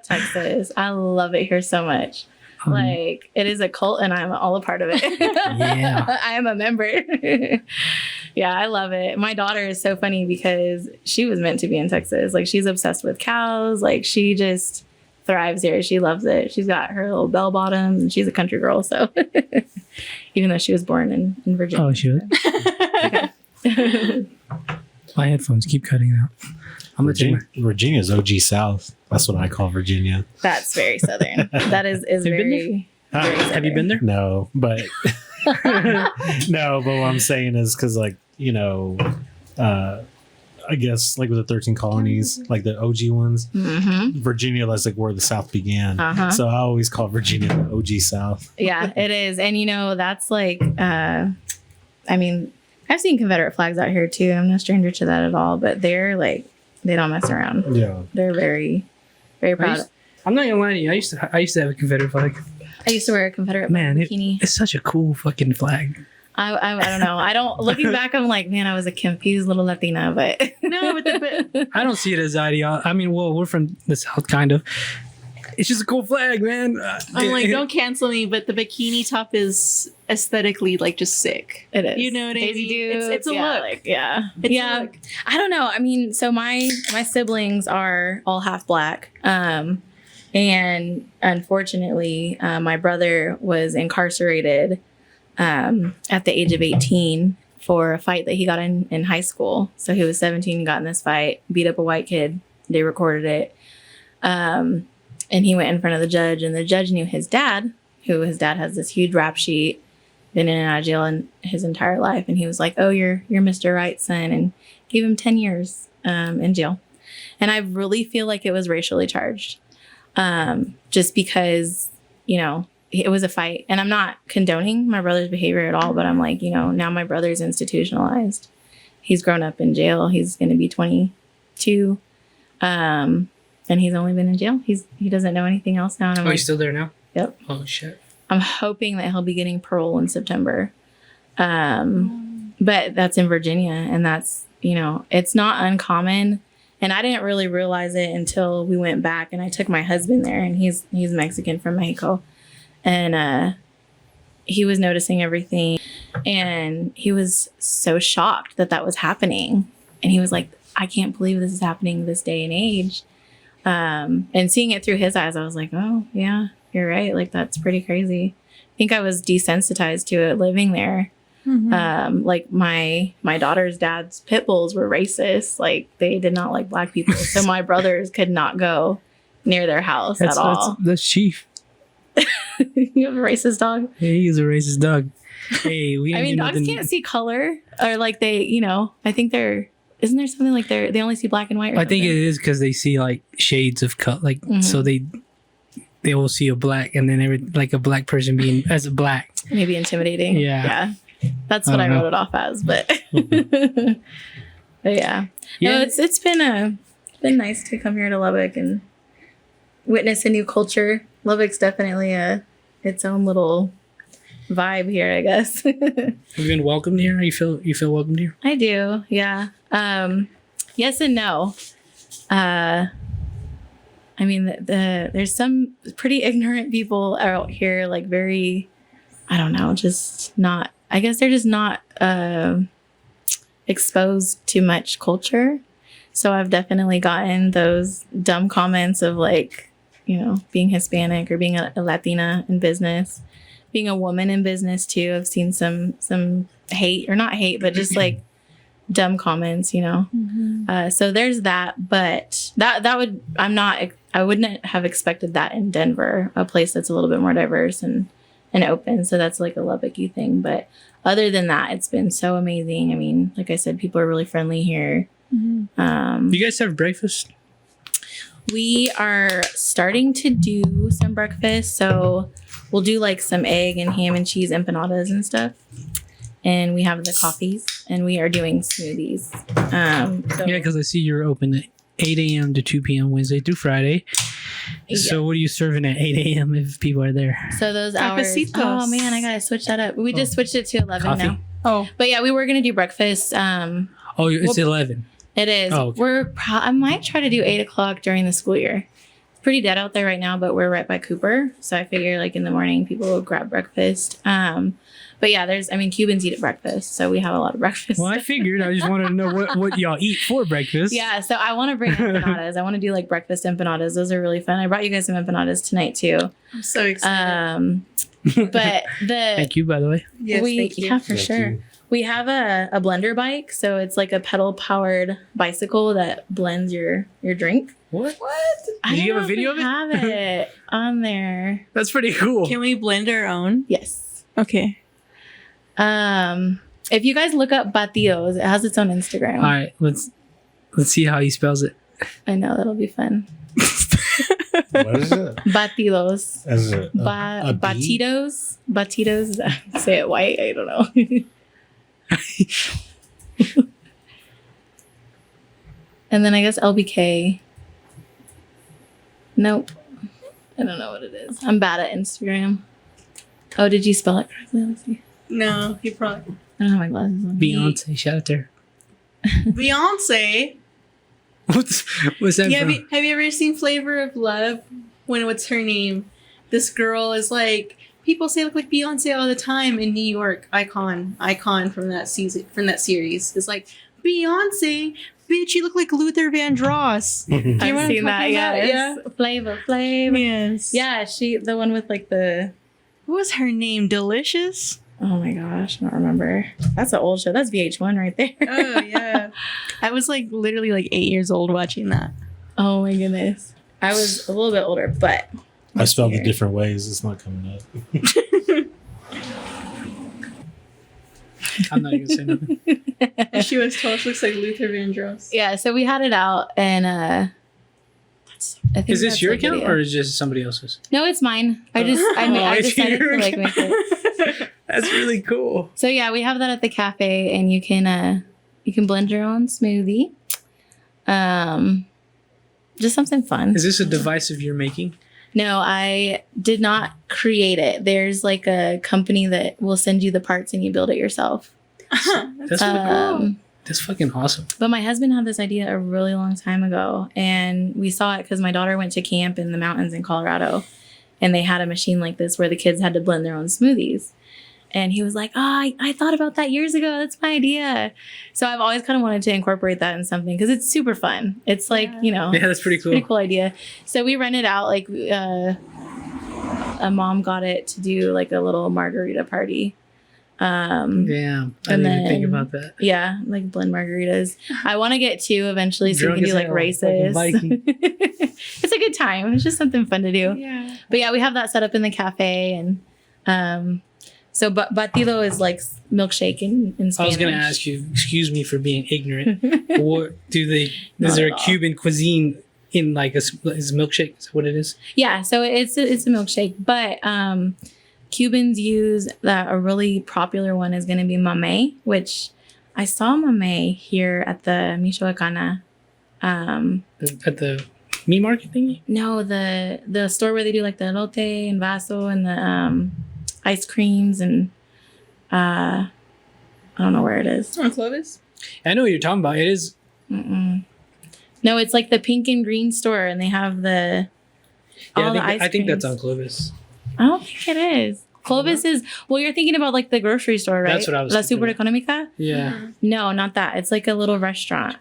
Texas. I love it here so much. Like, it is a cult, and I'm all a part of it. Yeah. I am a member. Yeah, I love it. My daughter is so funny because she was meant to be in Texas. Like, she's obsessed with cows. Like, she just thrives here. She loves it. She's got her little bell bottoms, and she's a country girl. So, even though she was born in Virginia. Oh, she was? My headphones keep cutting out. I'm gonna take Virginia's OG South. That's what I call Virginia. That's very Southern. That is very, very Have you been there? No, but no, but what I'm saying is because, like, you know, I guess like with the 13 colonies, like the OG ones, Virginia, that's like where the South began. So I always call Virginia the OG South. Yeah, it is. And, you know, that's like, I mean, I've seen Confederate flags out here too. I'm no stranger to that at all, but they're like, they don't mess around. Yeah. They're very, very proud. I'm not gonna lie to you. I used to have a Confederate flag. I used to wear a Confederate bikini. It's such a cool fucking flag. I don't know. Looking back, I'm like, man, I was a confused little Latina, but No, but I don't see it as ideology. I mean, well, we're from the South, kind of. It's just a cool flag, man. I'm like, don't cancel me, but the bikini top is aesthetically like just sick. It is. You know what I Daisy mean? Dukes, It's a yeah, look. like, yeah. It's a yeah. look. I don't know. I mean, so my siblings are all half black. And unfortunately, my brother was incarcerated at the age of 18 for a fight that he got in high school. So he was 17 and got in this fight, beat up a white kid. They recorded it. And he went in front of the judge, and the judge knew his dad, who his dad has this huge rap sheet, been in and out of jail in his entire life. And he was like, oh, you're Mr. Wright's son, and gave him 10 years in jail. And I really feel like it was racially charged, just because, you know, it was a fight. And I'm not condoning my brother's behavior at all, but I'm like, you know, now my brother's institutionalized. He's grown up in jail. He's going to be 22. And he's only been in jail. He doesn't know anything else now. And I'm He's still there now? Yep. Oh, shit. I'm hoping that he'll be getting parole in September. But that's in Virginia, and that's, you know, it's not uncommon. And I didn't really realize it until we went back, and I took my husband there, and he's Mexican from Mexico. And he was noticing everything, and he was so shocked that was happening. And he was like, I can't believe this is happening this day and age. And seeing it through his eyes, I was like, oh, yeah, you're right. Like, that's pretty crazy. I think I was desensitized to it living there. Like my daughter's dad's pit bulls were racist. Like, they did not like black people. So my brothers could not go near their house at all. That's Chief. You have a racist dog? Yeah, he's a racist dog. Hey, I mean, dogs can't see color, or like they, you know, I think isn't there something like they only see black and white? I think it is because they see like shades of color, like so they will see a black, and then like a black person being as a black, maybe intimidating. Yeah. That's what I wrote it off as, but but yeah. No, it's been nice to come here to Lubbock and witness a new culture. Lubbock's definitely its own little vibe here, I guess. Have you been welcomed here? You feel welcomed here? I do, yeah. Yes and no. I mean, there's some pretty ignorant people out here, like very, I don't know, just not. I guess they're just not exposed to much culture. So I've definitely gotten those dumb comments of like, you know, being Hispanic or being a Latina in business, being a woman in business too. I've seen some hate, or not hate, but just like dumb comments, you know. So there's that, but I wouldn't have expected that in Denver, a place that's a little bit more diverse and open. So that's like a Lubbocky thing. But other than that, it's been so amazing. I mean, like I said, people are really friendly here. You guys have breakfast? We are starting to do some breakfast. So we'll do like some egg and ham and cheese empanadas and stuff. And we have the coffees, and we are doing smoothies. Yeah, because I see you're open at 8 a.m. to 2 p.m. Wednesday through Friday. Yeah. So what are you serving at 8 a.m. if people are there? So those hours. Oh man, I gotta switch that up. We just switched it to 11 Coffee? now. Oh, but yeah, we were gonna do breakfast. It's 11. It is. Oh, okay. I might try to do 8 o'clock during the school year. pretty dead out there right now, but we're right by Cooper. So I figure like in the morning people will grab breakfast. But yeah, Cubans eat at breakfast. So we have a lot of breakfast. Well, I figured. I just wanted to know what y'all eat for breakfast. Yeah, so I want to bring empanadas. I want to do like breakfast empanadas. Those are really fun. I brought you guys some empanadas tonight too. I'm so excited. But Thank you, by the way. Yes, thank you. Yeah, for sure. We have a blender bike, so it's like a pedal powered bicycle that blends your drink. What? I Did you don't have a know if video we of it? have it on there. That's pretty cool. Can we blend our own? Yes. Okay. If you guys look up Batidos, it has its own Instagram. All right, let's see how he spells it. I know that'll be fun. What is it? Batidos. Is it a bee? Batidos. Batidos. Say it white. I don't know. And then I guess LBK. Nope. I don't know what it is. I'm bad at Instagram. Oh, did you spell it correctly? Let's see. No, he probably. I don't have my glasses on. Beyonce, shout out there. Beyonce. What's that Yeah, from? have you ever seen Flavor of Love? What's her name? This girl is like, people say look like Beyonce all the time in New York. Icon from that series. It's like, Beyonce, bitch, you look like Luther Vandross. Do you know what I've I'm seen that. talking about? Yes. Flavor. Yes. Yeah, the one with like the. What was her name? Delicious? Oh my gosh, I don't remember. That's an old show. That's VH1 right there. Oh, yeah. I was like literally like 8 years old watching that. Oh my goodness. I was a little bit older, but I spelled it different ways. It's not coming up. I'm not even saying nothing. And she was told she looks like Luther Vandross. yeah, so we had it out and I think Is this that's your the account video. or is it just somebody else's? No, it's mine. I it's decided your to like make it. That's really cool. So yeah, we have that at the cafe and you can blend your own smoothie. Just something fun. Is this a device of your making? No, I did not create it. There's like a company that will send you the parts and you build it yourself. That's really cool. That's fucking awesome. But my husband had this idea a really long time ago, and we saw it because my daughter went to camp in the mountains in Colorado, and they had a machine like this where the kids had to blend their own smoothies. And he was like, I thought about that years ago. That's my idea. So I've always kind of wanted to incorporate that in something because it's super fun. It's like, Yeah, that's pretty cool. Pretty cool idea. So we rented out, like, a mom got it to do like a little margarita party. Damn, I didn't even think about that. Yeah, like blend margaritas. I want to get two eventually so Drunk we can as do like hell, races. fucking Viking. It's a good time. It's just something fun to do. Yeah. But yeah, we have that set up in the cafe, and so batido is like milkshake in Spanish. I was gonna ask you, excuse me for being ignorant. What do they? Not Is there at a all. Cuban cuisine in like is milkshake? Is that what it is? Yeah, so it's a milkshake, but Cubans use a really popular one is going to be mamey, which I saw mamey here at the Michoacana. At the meat market thingy? No, the store where they do like the elote and vaso and the ice creams and I don't know where it is. On Clovis? I know what you're talking about. It is. Mm-mm. No, it's like the pink and green store, and they have the all the ice I think that's creams. on Clovis. I don't think it is. Clovis is, well, you're thinking about like the grocery store, right? That's what I was La thinking Super Economica? Yeah. No, not that. It's like a little restaurant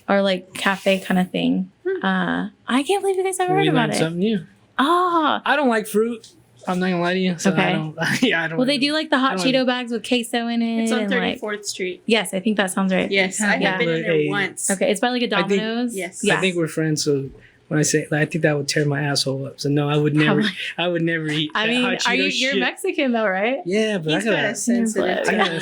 or like cafe kind of thing. I can't believe you guys never heard We about learned it. something new. Oh, I don't like fruit. I'm not gonna lie to you. So Okay. I don't. Yeah, I don't. well, they do like the hot I don't- Cheeto bags with queso in it. It's on and, like, 34th Street. yes, I think that sounds right. Yes, I Yeah. have been in there Hey. once. Okay, it's by like a I think- Domino's. yes. Yeah. I think we're friends, so when I say, like, I think that would tear my asshole up. So no, I would never. Probably. I would never eat. I that mean, hot are Cheeto you're shit. Mexican though, right? Yeah, but He's I got gotta. a sensitive blood. I, tongue. gotta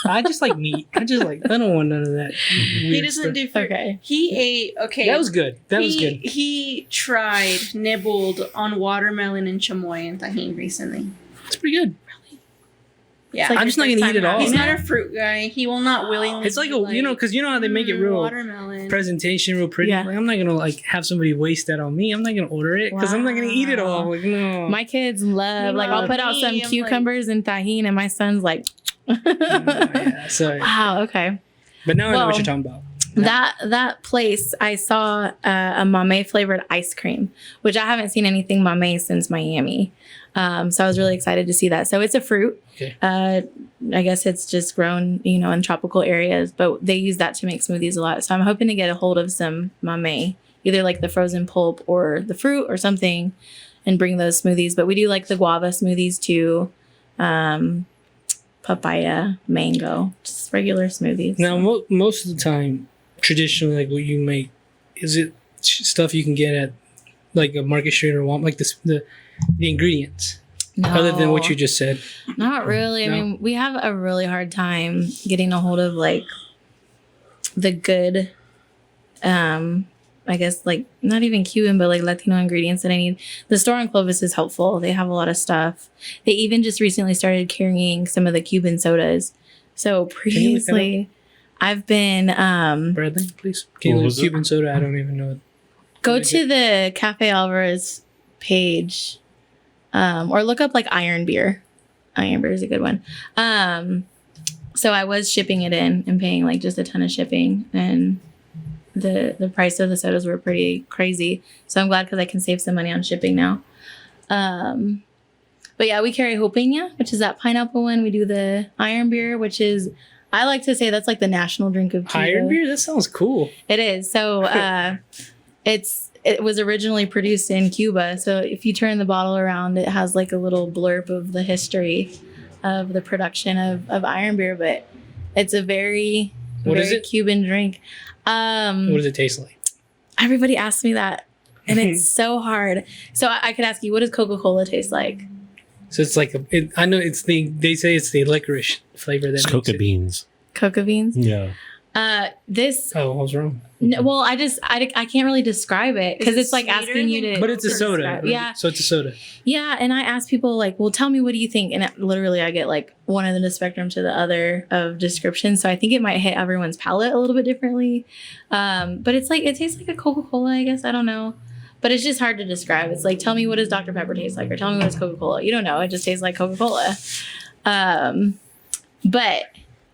I just like meat. I don't want none of that. He weird doesn't stuff. do fruit. Okay. He ate, okay. That was good. That was he, good. He nibbled on watermelon and chamoy and tahini recently. It's pretty good. Yeah. like I'm your just not first gonna eat time it all. He's having not a fruit guy. He will not willingly. It's like be a, you know, because you know how they make it real watermelon. presentation, real pretty. Yeah. Like, I'm not gonna like have somebody waste that on me. I'm not gonna order it because I'm not gonna eat it all. Wow. Like, no. My kids love, like, I'll put out some Me, I'm cucumbers and tahini, and my son's like, Yeah, so, wow, okay. but now I know what Well- you're talking about. That place, I saw a mame flavored ice cream, which I haven't seen anything mame since Miami. So I was really excited to see that. So it's a fruit. Okay. I guess it's just grown, in tropical areas, but they use that to make smoothies a lot. So I'm hoping to get a hold of some mame, either like the frozen pulp or the fruit or something, and bring those smoothies. But we do like the guava smoothies too. Papaya, mango, just regular smoothies. Now, most of the time, traditionally, like what you make, is it stuff you can get at like a Market Street or Walmart, like the ingredients? No, Other than what you just said. Not really. No? I mean, we have a really hard time getting a hold of like the good, I guess like not even Cuban, but like Latino ingredients that I need. The store on Clovis is helpful. They have a lot of stuff. They even just recently started carrying some of the Cuban sodas. So previously, I've been Bradley, please. Can you look Cuban soda? I don't even know it. Go to the Cafe Alvarez page, or look up like Iron Beer. Iron Beer is a good one. So I was shipping it in and paying like just a ton of shipping, and the price of the sodas were pretty crazy. So I'm glad because I can save some money on shipping now. But yeah, we carry Jopena, which is that pineapple one. We do the Iron Beer, which is, I like to say that's like the national drink of Cuba. Iron Beer? That sounds cool. It is. So it was originally produced in Cuba. So if you turn the bottle around, it has like a little blurb of the history of the production of Iron Beer. But it's a very Cuban drink. What does it taste like? Everybody asks me that, and it's so hard. So I could ask you, what does Coca-Cola taste like? So it's like I know they say it's the licorice flavor that It's makes coca it. beans. Coca beans? Yeah. This. Oh, I was wrong. No, well, I can't really describe it because Is it it's like sweeter asking you to. But it's a to soda. describe- Right? Yeah, So it's a soda. yeah. And I ask people like, well, tell me, what do you think? And literally, I get like one end of the spectrum to the other of description. So I think it might hit everyone's palate a little bit differently. But it's like it tastes like a Coca-Cola, I guess. I don't know. But it's just hard to describe. It's like, tell me what does Dr. Pepper taste like, or tell me what is Coca-Cola. You don't know. It just tastes like Coca-Cola. But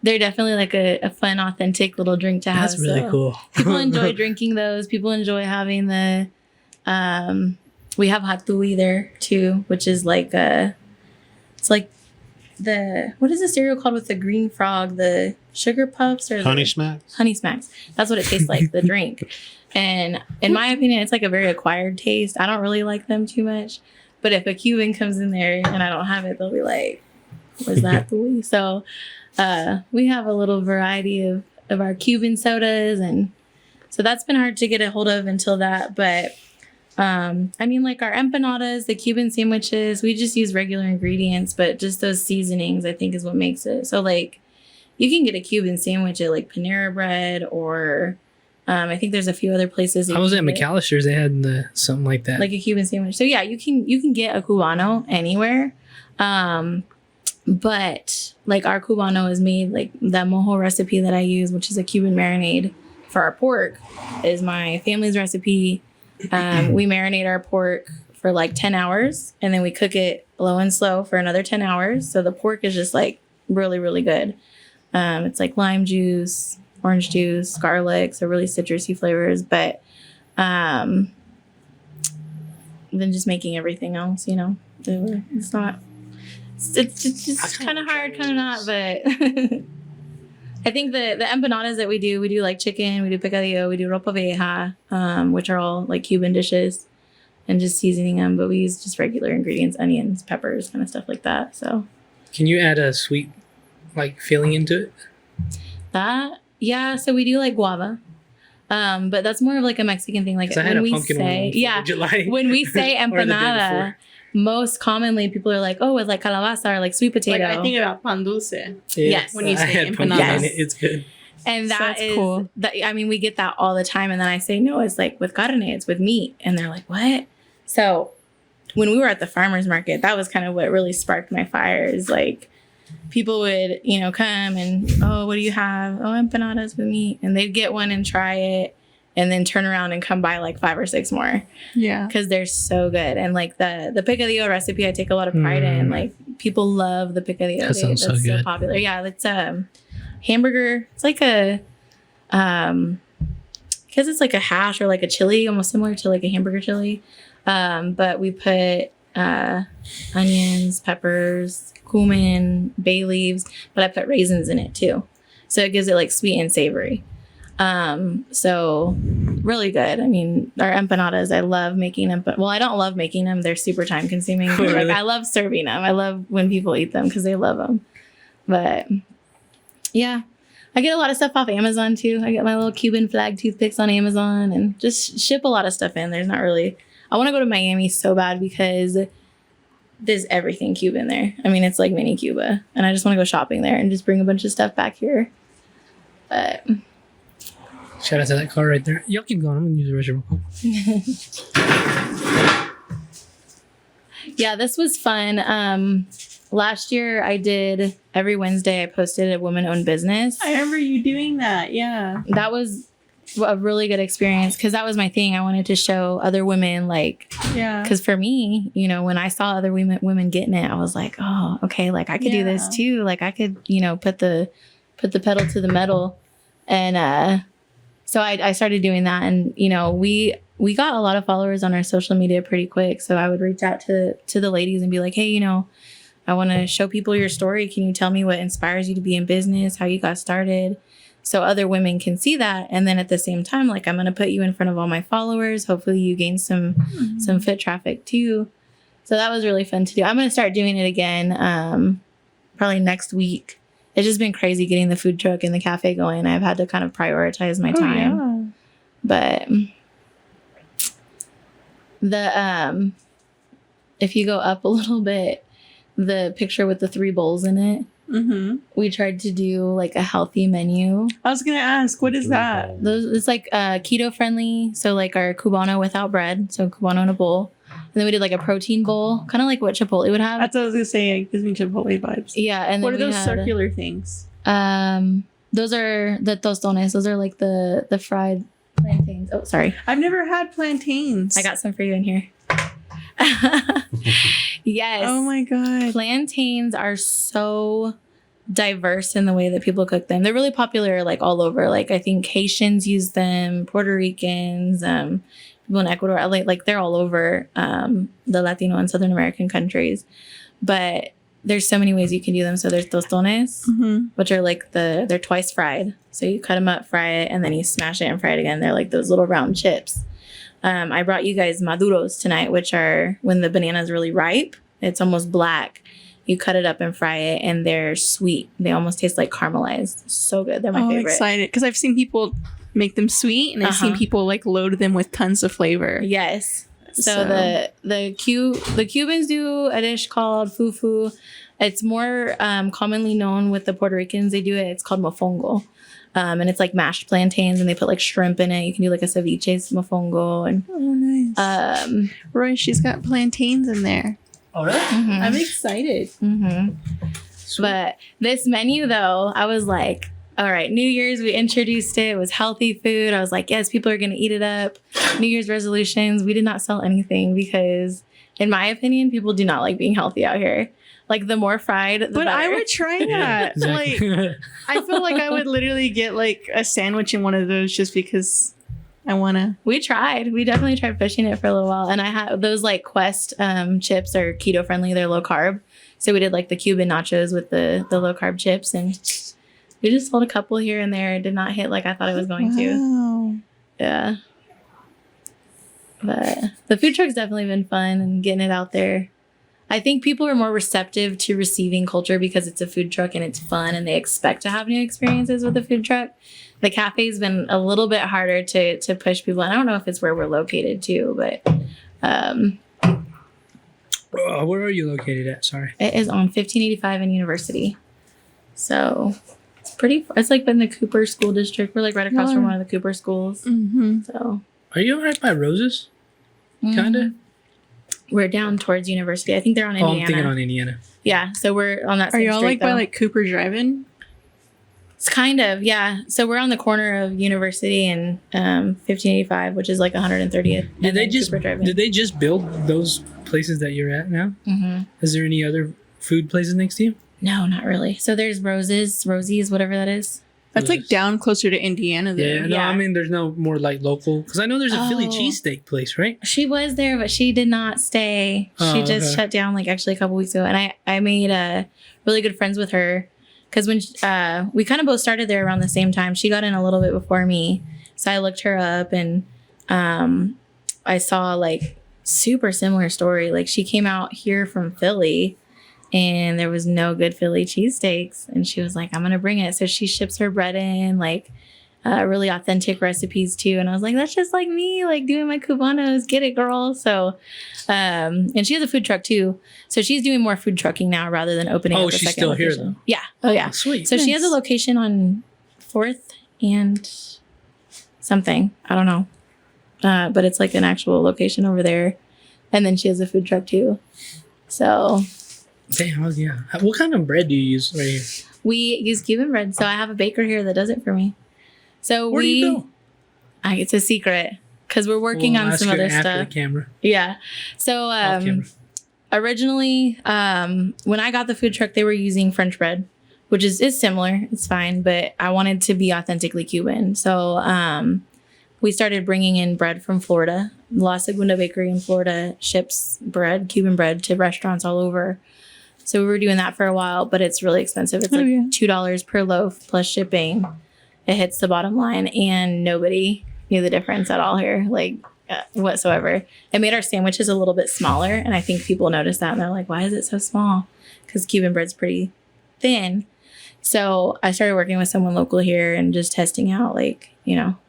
they're definitely like a fun, authentic little drink to have. That's really cool. People enjoy drinking those. People enjoy having the. We have hatui there too, which is like it's like what is the cereal called with the green frog? The sugar puffs or Honey Smacks? Honey Smacks. That's what it tastes like, the drink. And in my opinion, it's like a very acquired taste. I don't really like them too much. But if a Cuban comes in there and I don't have it, they'll be like, where's that? So we have a little variety of our Cuban sodas. And so that's been hard to get a hold of until that. But I mean, like our empanadas, the Cuban sandwiches, we just use regular ingredients, but just those seasonings, I think, is what makes it. So like you can get a Cuban sandwich at like Panera Bread, or I think there's a few other places. I was at McAllister's. They had something like that. Like a Cuban sandwich. So yeah, you can get a Cubano anywhere. But like our Cubano is made, like that mojo recipe that I use, which is a Cuban marinade for our pork, is my family's recipe. We marinate our pork for like 10 hours and then we cook it low and slow for another 10 hours. So the pork is just like really, really good. It's like lime juice, orange juice, garlic, so really citrusy flavors. But then just making everything else, it's not. It's just kind of hard, kind of not. But I think the empanadas that we do like chicken, we do picadillo, we do ropa vieja, which are all like Cuban dishes, and just seasoning them. But we use just regular ingredients, onions, peppers, kind of stuff like that. So can you add a sweet like feeling into it? Yeah, so we do like guava. But that's more of like a Mexican thing. Like when we say, when we say empanada, most commonly people are like, oh, with like calabaza or like sweet potato. Like I think about pan dulce. Yes. When you say empanadas. Yes. It's good. And that is cool. I mean, we get that all the time. And then I say, no, it's like with carne, it's with meat. And they're like, what? So when we were at the farmer's market, that was kind of what really sparked my fire, is like people would, come and, oh, what do you have? Oh, empanadas with meat. And they'd get one and try it and then turn around and come buy like 5 or 6 more. Yeah. Because they're so good. And like the picadillo recipe, I take a lot of pride in. Like people love the picadillo. That sounds so good. Popular. Yeah, it's hamburger. It's like a because it's like a hash or like a chili, almost similar to like a hamburger chili. But we put onions, peppers, cumin, bay leaves, but I put raisins in it too. So it gives it like sweet and savory. So really good. I mean, our empanadas, I love making them, but well, I don't love making them. They're super time consuming. Oh, really? Like I love serving them. I love when people eat them because they love them. But yeah, I get a lot of stuff off Amazon too. I get my little Cuban flag toothpicks on Amazon and just ship a lot of stuff in. There's not really, I want to go to Miami so bad because there's everything Cuban there. I mean, it's like mini Cuba, and I just want to go shopping there and just bring a bunch of stuff back here. But Shout out to that car right there. Y'all keep going. I'm gonna use the restroom. yeah, this was fun. Last year I did every Wednesday. I posted a woman-owned business. I remember you doing that. Yeah. That was a really good experience because that was my thing. I wanted to show other women, like, Yeah. because for me, you know, when I saw other women getting it, I was like, oh, okay, like I could do this too. Like I could, you know, put the pedal to the metal, and so I started doing that, and you know, we got a lot of followers on our social media pretty quick. So I would reach out to the ladies and be like, hey, you know, I want to show people your story. Can you tell me what inspires you to be in business, how you got started? So other women can see that. And then at the same time, like, I'm going to put you in front of all my followers. Hopefully you gain some foot traffic too. So that was really fun to do. I'm going to start doing it again, probably next week. It's just been crazy getting the food truck and the cafe going. I've had to kind of prioritize my time. But the, if you go up a little bit, the picture with the 3 bowls in it, we tried to do like a healthy menu. I was gonna ask, what is that? It's like keto friendly. So like our Cubano without bread. So Cubano in a bowl. And then we did like a protein bowl, kind of like what Chipotle would have. That's what I was gonna say. It gives me Chipotle vibes. Yeah. And what then are those circular things? Those are the Tostones. Those are like the fried plantains. Oh, sorry. I've never had plantains. I got some for you in here. Yes. Oh my god. Plantains are so diverse in the way that people cook them. They're really popular like all over. Like I think Haitians use them, Puerto Ricans, people in Ecuador, like they're all over the Latino and Southern American countries. But there's so many ways you can do them. So there's tostones, which are like they're twice fried. So you cut them up, fry it, and then you smash it and fry it again. They're like those little round chips. I brought you guys maduros tonight, which are when the banana is really ripe. It's almost black. You cut it up and fry it, and they're sweet. They almost taste like caramelized. So good. They're my favorite. I'm excited because I've seen people make them sweet, and I've seen people like load them with tons of flavor. Yes. So the Cubans do a dish called fufu. It's more commonly known with the Puerto Ricans. They do it. It's called mofongo. And it's like mashed plantains, and they put like shrimp in it. You can do like a ceviche mofongo. And nice. Roy, she's got plantains in there. Oh, really? I'm excited. But this menu, though, I was like, all right, New Year's, we introduced it. It was healthy food. I was like, yes, people are going to eat it up. New Year's resolutions. We did not sell anything because, in my opinion, people do not like being healthy out here. Like the more fried, the but better. I would try that. Exactly. Like, I feel like I would literally get like a sandwich in one of those just because I want to. We tried. We definitely tried pushing it for a little while. And I had those like Quest chips are keto friendly. They're low carb. So we did like the Cuban nachos with the low carb chips. And we just sold a couple here and there. It did not hit like I thought it was going to. Yeah. But the food truck's definitely been fun and getting it out there. I think people are more receptive to receiving culture because it's a food truck and it's fun and they expect to have new experiences with the food truck. The cafe's been a little bit harder to push people. And I don't know if it's where we're located too, but where are you located at? Sorry. it is on 1585 in University. So it's pretty, it's like in the Cooper School District. We're like right across from one of the Cooper schools. So Are you right by Roses? Kinda? We're down towards University. I think they're on Indiana. I'm thinking on Indiana. Yeah, so we're on that same Are y'all street, like by like Cooper Drive-In? It's kind of, yeah. So we're on the corner of University and 1585, which is like 130th. Did they just build those places that you're at now? Is there any other food places next to you? No, not really. So there's Rosie's, whatever that is. That's like down closer to Indiana, though. Yeah, no, Yeah. I mean, there's no more like local because I know there's a Philly Oh. cheesesteak place, right? She was there, but she did not stay. Oh, She just okay. shut down like actually a couple weeks ago, and I made really good friends with her because when we kind of both started there around the same time. She got in a little bit before me, so I looked her up and I saw like super similar story. Like she came out here from Philly. And there was no good Philly cheesesteaks. And she was like, I'm going to bring it. So she ships her bread in, like really authentic recipes too. And I was like, that's just like me, like doing my Cubanos. Get it, girl. So, and she has a food truck too. So she's doing more food trucking now rather than opening up a she's second still here, location. though. Yeah. Oh, yeah. Sweet. So she has a location on 4th and something. I don't know. But it's like an actual location over there. And then she has a food truck too. So... Damn, yeah. What kind of bread do you use right here? we use Cuban bread. So I have a baker here that does it for me. So Where do you go? It's a secret because we're working Well, on ask some her other after stuff. the camera. Yeah. So Off camera. originally, when I got the food truck, they were using French bread, which is similar. It's fine, but I wanted to be authentically Cuban. So we started bringing in bread from Florida. La Segunda Bakery in Florida ships bread, Cuban bread, to restaurants all over. So we were doing that for a while, but it's really expensive. It's like $2 per loaf plus shipping. It hits the bottom line, and nobody knew the difference at all here, like whatsoever. It made our sandwiches a little bit smaller, and I think people noticed that, and they're like, why is it so small? Because Cuban bread's pretty thin. So I started working with someone local here and just testing out, like,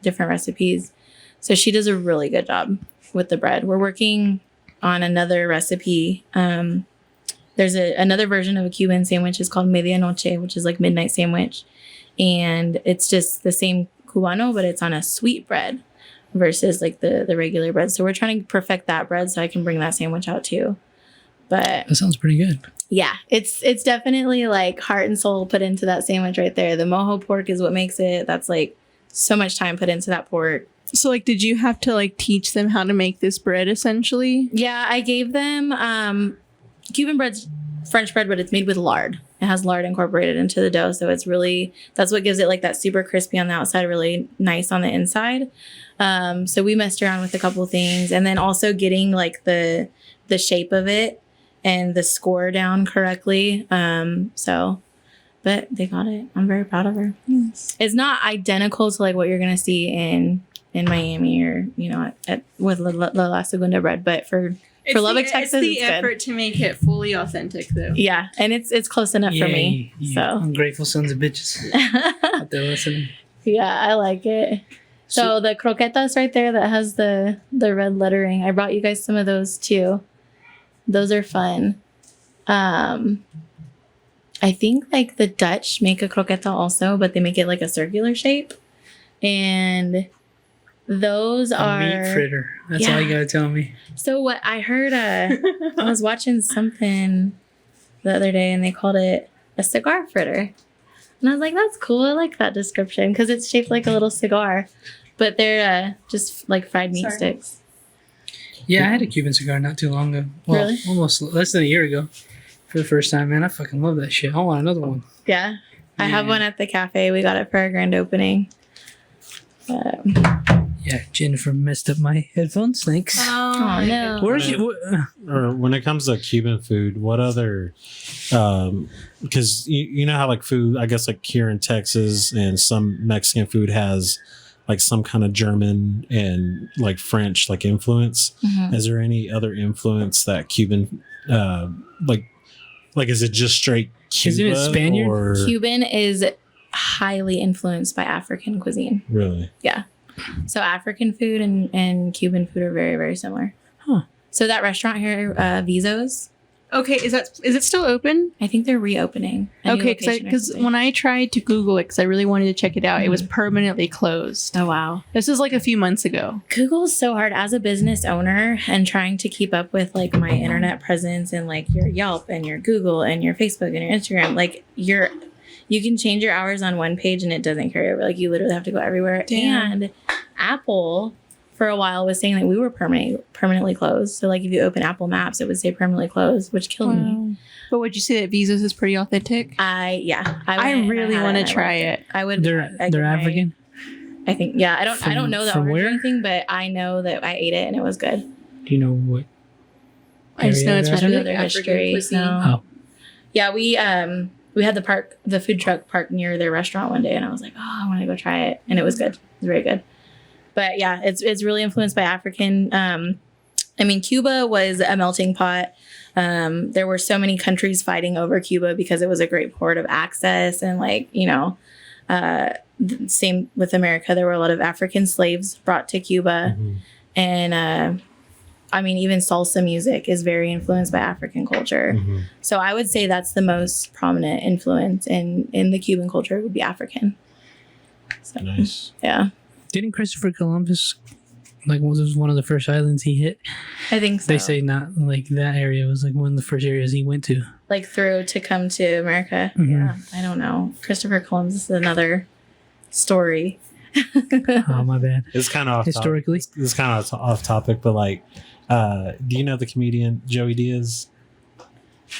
different recipes. So she does a really good job with the bread. We're working on another recipe. There's another version of a Cuban sandwich. It's called medianoche, which is like midnight sandwich. And it's just the same Cubano, but it's on a sweet bread versus like the regular bread. So we're trying to perfect that bread so I can bring that sandwich out too. But That sounds pretty good. yeah, it's definitely like heart and soul put into that sandwich right there. The mojo pork is what makes it. That's like so much time put into that pork. So, like, did you have to like teach them how to make this bread essentially? Yeah, I gave them Cuban bread's French bread, but it's made with lard. It has lard incorporated into the dough. So it's really, that's what gives it like that super crispy on the outside, really nice on the inside. So we messed around with a couple things, and then also getting like the shape of it and the score down correctly. But they got it. I'm very proud of her. Yes. It's not identical to like what you're going to see in Miami or, with La Segunda bread, but for Lubbock, Texas, it's the it's good. effort to make it fully authentic, though. Yeah, and it's close enough for me. You So ungrateful sons of bitches out there listening. yeah, I like it. So the croquetas right there that has the red lettering, I brought you guys some of those too. Those are fun. I think like the Dutch make a croqueta also, but they make it like a circular shape, and those are Meat fritter. That's all you gotta tell me. So what I heard, I was watching something the other day, and they called it a cigar fritter. And I was like, that's cool. I like that description because it's shaped like a little cigar. But they're just like fried meat sticks. Yeah, I had a Cuban cigar not too long ago. Well, Really? almost less than a year ago. For the first time, man. I fucking love that shit. I want another one. Yeah. I have Yeah. one at the cafe. We got it for our grand opening. Yeah, Jennifer messed up my headphones. Thanks. Oh, no. Where's you? Or when it comes to Cuban food, what other? Because you know how like food, I guess like here in Texas and some Mexican food has like some kind of German and like French like influence. Mhm. Is there any other influence that Cuban like is it just straight Cuba? Isn't it Spaniard? Or Cuban is highly influenced by African cuisine. really? Yeah. So African food and Cuban food are very, very similar. Huh. So that restaurant here, Vizo's, Okay, is it still open? I think they're reopening. a new Okay, location or because something. when I tried to Google it, because I really wanted to check it out, it was permanently closed. Oh, wow. This was like a few months ago. Google is so hard as a business owner and trying to keep up with like my internet presence and like your Yelp and your Google and your Facebook and your Instagram. Like you can change your hours on one page and it doesn't carry over. Like you literally have to go everywhere. Damn. And Apple for a while was saying that we were permanently closed. So like if you open Apple Maps, it would say permanently closed, which killed me. But would you say that Visa's is pretty authentic? I really want to try it. I would. They're African. I think I don't know the from origin where? or anything, but I know that I ate it and it was good. Do you know what? I just know it's I don't know really their African history. cuisine. No. Oh. Yeah, we had the food truck parked near their restaurant one day, and I was like, oh, I want to go try it, and it was good. It was very good. But yeah, it's really influenced by African. I mean, Cuba was a melting pot. There were so many countries fighting over Cuba because it was a great port of access, and like same with America. There were a lot of African slaves brought to Cuba, and I mean, even salsa music is very influenced by African culture. So I would say that's the most prominent influence in the Cuban culture would be African. So, Nice. yeah, Didn't Christopher Columbus, like, was one of the first islands he hit? I think so. They say not like that area was like one of the first areas he went to. Like through to come to America. Mhm. Yeah, I don't know. Christopher Columbus is another story. Oh, my bad. It's kind of Historically. It's kind of off topic, but like, do you know the comedian Joey Diaz?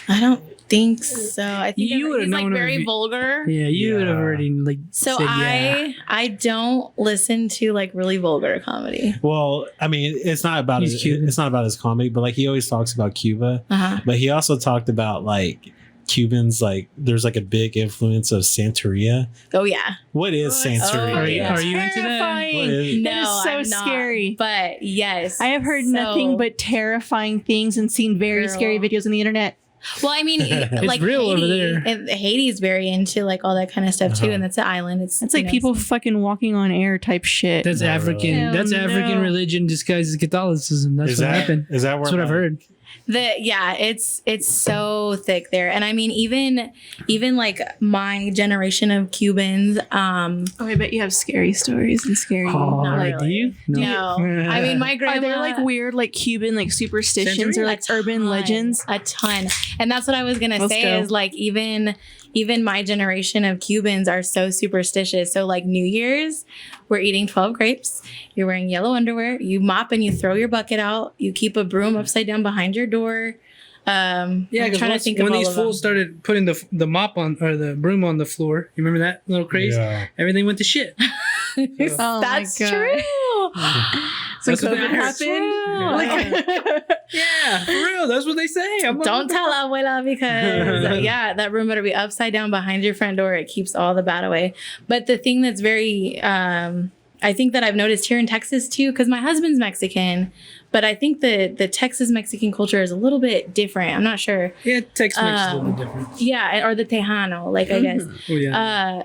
I don't think so. I think You would've he's like known him very if you- vulgar. Yeah, you would have Yeah. already like. So said, yeah. I don't listen to like really vulgar comedy. Well, I mean, it's not about He's his, Cuban. it's not about his comedy, but like he always talks about Cuba. Uh-huh. But he also talked about like Cubans, like there's like a big influence of Santeria. Oh yeah. What is Santeria? Are you- yeah. are you into that? Terrifying. What is- No, That is so I'm not, scary. But yes, I have heard So- nothing but terrifying things and seen very Girl. scary videos on the internet. Well, I mean, like real over Haiti, there. and Haiti's very into like all that kind of stuff too, Uh-huh. and that's an island. It's It's like people fucking walking on air type shit. That's No, African. really. That's Hell African no. religion disguised as Catholicism. That's Is what that happened. is that where That's what I've my- heard. It's so thick there, and I mean even like my generation of Cubans. Oh, I bet you have scary stories and scary. Oh, Not like, really. do you? No, I mean my grandma. Are there like weird, like Cuban, like superstitions or like urban legends? A ton. And that's what I was gonna Let's say go. is like even my generation of Cubans are so superstitious. So like New Year's, we're eating 12 grapes. You're wearing yellow underwear. You mop and you throw your bucket out. You keep a broom upside down behind your door. Yeah, I'm because trying to think of when all these of them. fools started putting the mop on or the broom on the floor, you remember that little craze? Yeah. Everything went to shit. Oh That's my God. true. So That's what COVID I heard. happened. Yeah, for real. That's what they say. Don't tell abuela because yeah, that room better be upside down behind your front door. It keeps all the bad away. But the thing that's very, I think that I've noticed here in Texas too, because my husband's Mexican, but I think the Texas Mexican culture is a little bit different. I'm not sure. Yeah, Tex-Mex is a little bit different. Yeah, or the Tejano, like I guess. Oh yeah.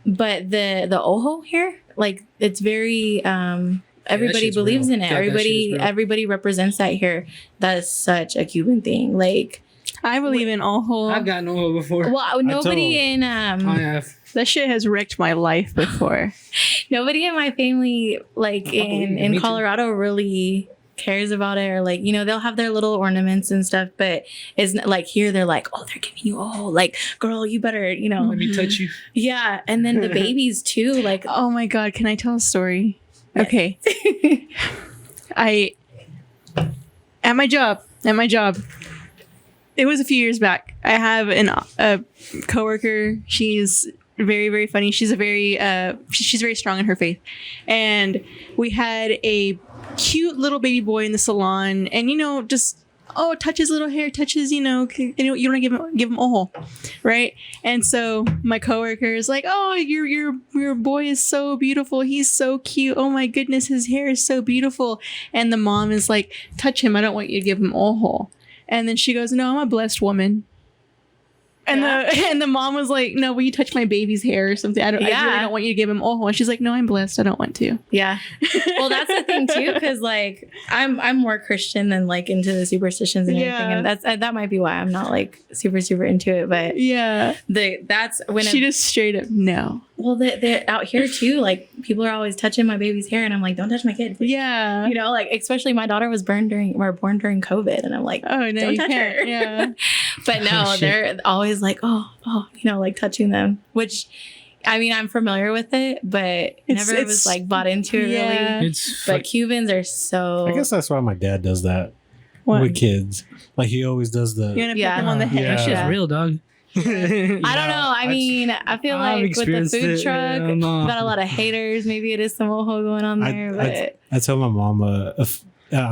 But the ojo here, like it's very everybody shit's believes real. in it. Yeah, that shit is real. Everybody represents that here. That is such a Cuban thing. Like, I believe in all whole. I've gotten oil before. well, nobody in I have. That shit has wrecked my life before. nobody in my family like believe it. Me in too. Colorado really cares about it, or like, you know, they'll have their little ornaments and stuff, but it's not, like here they're like, oh, they're giving you like, girl, you better, you know. Let me touch you. Yeah, and then the babies too, like Oh my God, can I tell a story? Yes. Okay. At my job, it was a few years back. I have a coworker. She's very, very funny. She's she's very strong in her faith. And we had a cute little baby boy in the salon, and you know, just touches little hair, touches, you don't want to give him a hole, right? And so my coworker is like, oh, your boy is so beautiful, he's so cute, oh my goodness, his hair is so beautiful. And the mom is like, touch him, I don't want you to give him a hole. And then she goes, no, I'm a blessed woman. And the mom was like, no, will you touch my baby's hair or something? I really don't want you to give him a hole. And she's like, no, I'm blessed, I don't want to. yeah. Well, that's the thing too, because like I'm more Christian than like into the superstitions and everything, Yeah. and that might be why I'm not like super into it. But Yeah. that's when She just straight up no. well, they're out here too. Like people are always touching my baby's hair, and I'm like, don't touch my kid. Yeah. You know, like especially my daughter was born during COVID, and I'm like, Oh no, don't you touch can't. her. Yeah. But no, Shit. they're always like, oh, like touching them, which I mean, I'm familiar with it, but never was like bought into it really. But Cubans are so. I guess that's why my dad does that with kids. Like he always does the. You're gonna put them on the head. That shit's real, dog. I don't know. I mean, I feel like with the food truck, got a lot of haters. Maybe it is some old going on there. But I tell my mom, I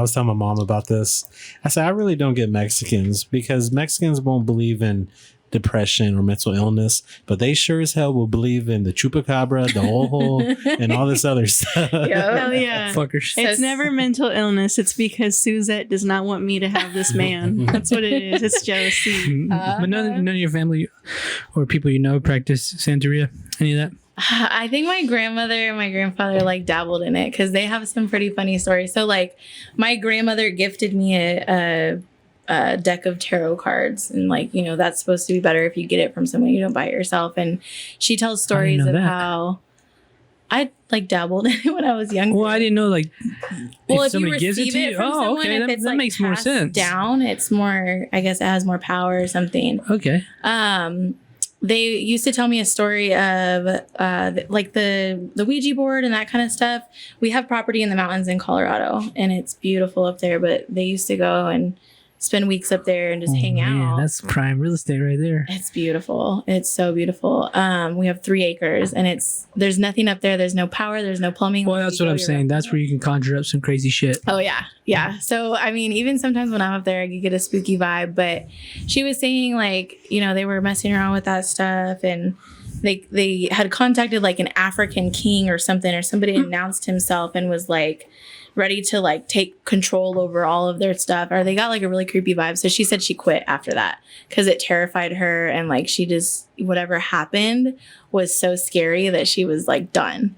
was telling my mom about this. I said, I really don't get Mexicans because Mexicans won't believe in depression or mental illness, but they sure as hell will believe in the chupacabra, the ojo, and all this other stuff. Hell yeah. Fuckers. It's never mental illness. It's because Suzette does not want me to have this man. That's what it is. It's jealousy. But none of your family or people you know practice Santeria? Any of that? I think my grandmother and my grandfather like dabbled in it because they have some pretty funny stories. So like my grandmother gifted me a deck of tarot cards, and like, you know, that's supposed to be better if you get it from someone, you don't buy it yourself. And she tells stories of how I like dabbled in it when I was younger. Well, I didn't know like if you receive it from someone, if it's that like makes more sense. Down, it's more, I guess it has more power or something. Okay. They used to tell me a story of like the Ouija board and that kind of stuff. We have property in the mountains in Colorado, and it's beautiful up there, but they used to go and spend weeks up there and just hang out. That's prime real estate right there. It's beautiful. It's so beautiful. We have 3 acres, and there's nothing up there. There's no power. There's no plumbing. Well, that's what I'm saying. That's where you can conjure up some crazy shit. Oh yeah. Yeah. So, I mean, even sometimes when I'm up there, I could get a spooky vibe, but she was saying like, you know, they were messing around with that stuff, and they had contacted like an African king or something, or somebody announced himself and was like ready to like take control over all of their stuff, or they got like a really creepy vibe. So she said she quit after that because it terrified her, and like she just, whatever happened was so scary that she was like done.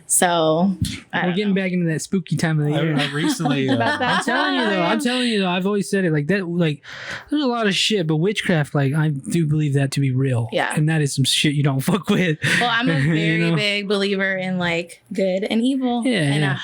So we're getting back into that spooky time of the year. I recently I'm telling you though, I've always said it like that. Like there's a lot of shit, but witchcraft, like I do believe that to be real. Yeah, and that is some shit you don't fuck with. Well, I'm a very big believer in like good and evil. Yeah, and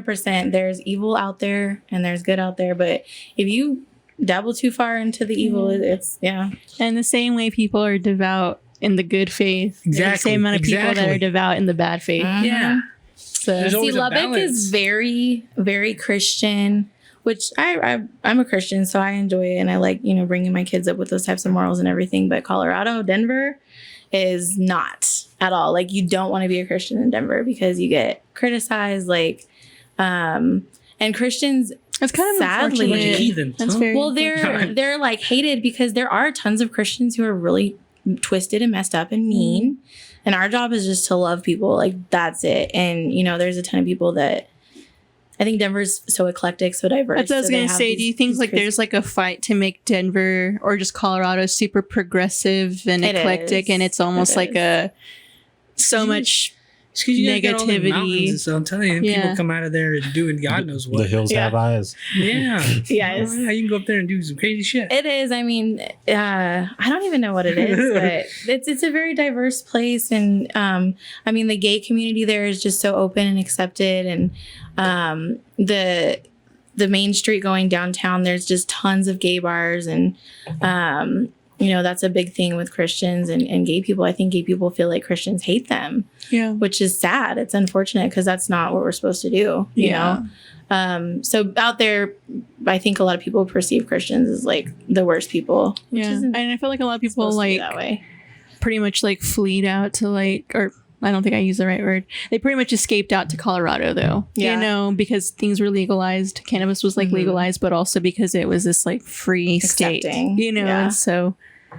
100%. There's evil out there and there's good out there, but if you dabble too far into the evil, it's And the same way people are devout in the good faith, exactly. The same amount of people that are devout in the bad faith. Yeah. So see, Lubbock is very, very Christian, which I'm a Christian, so I enjoy it, and I like, you know, bringing my kids up with those types of morals and everything. But Colorado, Denver is not at all. Like, you don't want to be a Christian in Denver because you get criticized, like, and Christians. It's kind of sadly heathens. That's very well, they're like hated because there are tons of Christians who are really twisted and messed up and mean, and our job is just to love people. Like, that's it. And you know, there's a ton of people that I think Denver's so eclectic, so diverse. That's what I was gonna say. Do you think like there's like a fight to make Denver or just Colorado super progressive and eclectic, and it's almost like a so much negativity? So I'm telling you, people come out of there and doing God knows what. The hills have eyes. Yeah. Yes. Oh, yeah, you can go up there and do some crazy shit. It is. I mean, I don't even know what it is, but it's a very diverse place, and I mean, the gay community there is just so open and accepted, and the main street going downtown, there's just tons of gay bars, and you know, that's a big thing with Christians and gay people. I think gay people feel like Christians hate them, which is sad. It's unfortunate because that's not what we're supposed to do, you know? So out there, I think a lot of people perceive Christians as like the worst people. And I feel like a lot of people like that way. Pretty much like fleed out to like, or I don't think I used the right word. They pretty much escaped out to Colorado though, you know, because things were legalized. Cannabis was like legalized, but also because it was this like free state, you know, and so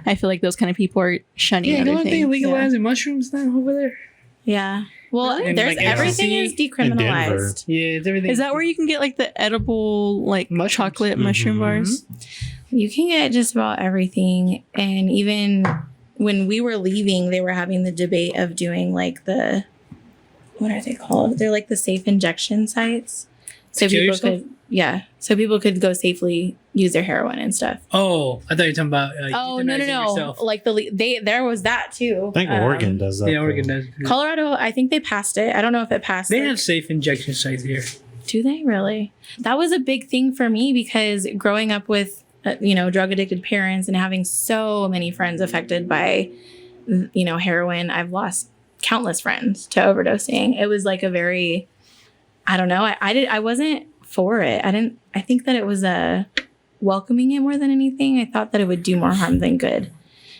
I feel like those kind of people are shunning other don't things. they legalizing mushrooms now over there? Yeah. Well, Really? there's Like everything is decriminalized. Yeah, it's everything. Is that where you can get like the edible like chocolate mushroom bars? You can get just about everything. And even when we were leaving, they were having the debate of doing like the, what are they called? They're like the safe injection sites. So people so people could go safely use their heroin and stuff. Oh, I thought you were talking about no. yourself. Like there was that too. I think Oregon does that. Yeah, Oregon does. Colorado, I think they passed it. I don't know if it passed. They have safe injection sites here. Do they really? That was a big thing for me because growing up with you know, drug addicted parents and having so many friends affected by, you know, heroin. I've lost countless friends to overdosing. It was like a very, I don't know. I wasn't for it. I think that it was welcoming it more than anything. I thought that it would do more harm than good,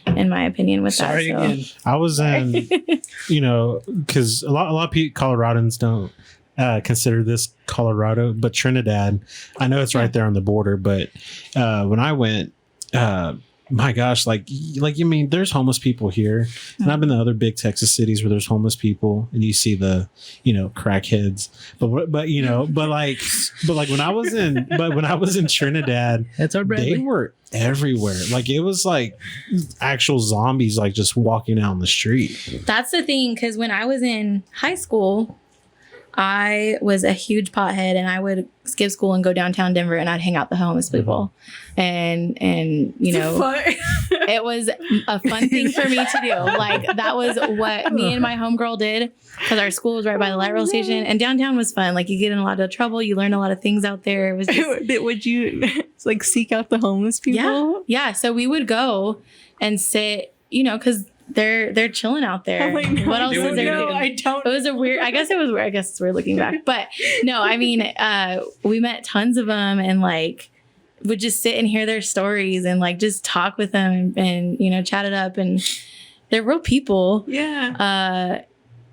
in my opinion, with that. So. Again. I was in, because a lot of people, Coloradans don't consider this Colorado, but Trinidad, I know it's right there on the border, but when I went, my gosh, you mean there's homeless people here, and I've been to other big Texas cities where there's homeless people, and you see the, crackheads, but when I was in Trinidad, That's our Bradley. they were everywhere. Like it was like actual zombies, like just walking out on the street. That's the thing, because when I was in high school, I was a huge pothead, and I would skip school and go downtown Denver, and I'd hang out with the homeless people, and it was a fun thing for me to do. Like that was what me and my homegirl did, because our school was right by the light rail station, and downtown was fun. Like you get in a lot of trouble, you learn a lot of things out there. It was just, would you like seek out the homeless people? yeah. So we would go and sit, because they're chilling out there. Like, no, what else is there? No, I don't. It was a weird. I guess it was weird. I guess it's weird looking back. But no, I mean, we met tons of them, and like would just sit and hear their stories, and like just talk with them, and chat it up, and they're real people. Yeah.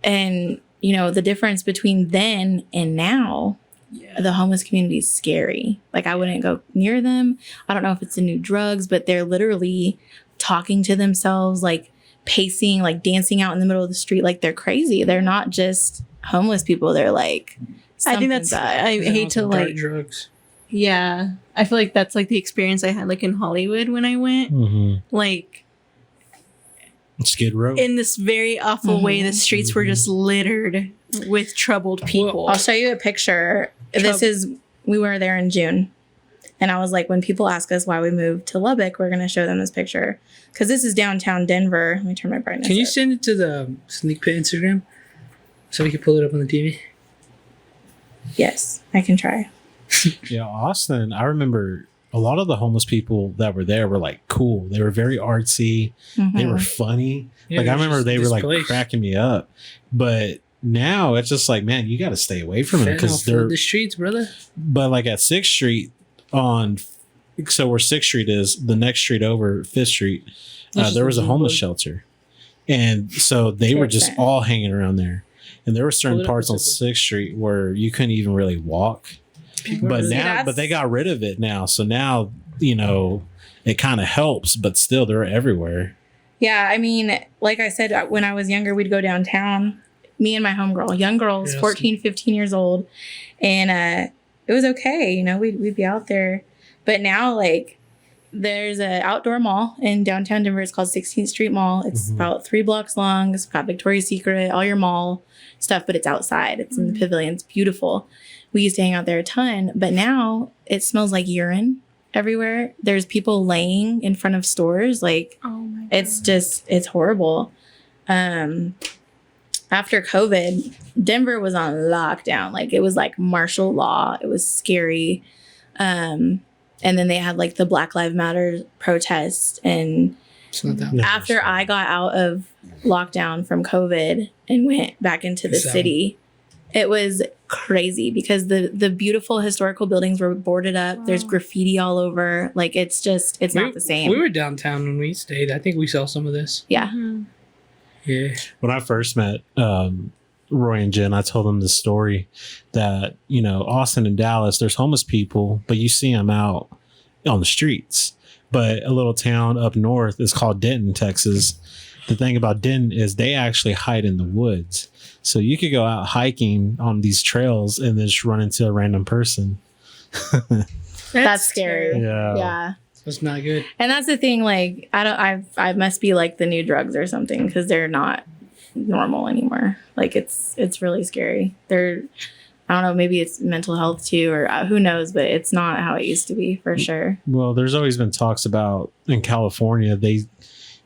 And the difference between then and now. Yeah. The homeless community is scary. Like I wouldn't go near them. I don't know if it's the new drugs, but they're literally talking to themselves, like pacing, like dancing out in the middle of the street, like they're crazy. They're not just homeless people. They're like, I think that's, I hate to like drugs. Yeah. I feel like that's like the experience I had like in Hollywood when I went. Like Skid Row. In this very awful way, the streets were just littered with troubled people. Well, I'll show you a picture. We were there in June. And I was like, when people ask us why we moved to Lubbock, we're going to show them this picture. Because this is downtown Denver. Let me turn my brightness Can you up. send it to the Sneak Pit Instagram so we can pull it up on the TV? Yes, I can try. Yeah, Austin, I remember a lot of the homeless people that were there were like cool. They were very artsy. They were funny. Yeah, like I remember they were like displaced. cracking me up. But now it's just like, man, you got to stay away from them because they're the streets, brother. But like at 6th Street so where 6th Street is, the next street over, 5th Street, there was a homeless shelter. And so they were just all hanging around there. And there were certain parts on 6th Street where you couldn't even really walk. But they got rid of it now. So now, it kind of helps, but still they're everywhere. Yeah, I mean, like I said, when I was younger, we'd go downtown. Me and my homegirl, young girls, 14, 15 years old. And it was okay. We'd be out there. But now, like, there's an outdoor mall in downtown Denver. It's called 16th Street Mall. It's about 3 blocks long. It's got Victoria's Secret, all your mall stuff, but it's outside. It's in the pavilion. It's beautiful. We used to hang out there a ton. But now it smells like urine everywhere. There's people laying in front of stores. Like, oh my God. It's horrible. After COVID, Denver was on lockdown. Like it was like martial law. It was scary. And then they had like the Black Lives Matter protests. And after I got out of lockdown from COVID and went back into the city, it was crazy because the beautiful historical buildings were boarded up. Wow. There's graffiti all over. Like it's not the same. We were downtown when we stayed. I think we saw some of this. Yeah. Yeah. When I first met Roy and Jen, I told them the story that, Austin and Dallas, there's homeless people, but you see them out on the streets. But a little town up north is called Denton, Texas. The thing about Denton is they actually hide in the woods. So you could go out hiking on these trails and then just run into a random person. That's scary. Yeah. That's not good. And that's the thing, like, I must be like the new drugs or something because they're not normal anymore. Like it's really scary. I don't know, maybe it's mental health too, or who knows, but it's not how it used to be for sure. Well, there's always been talks about in California, they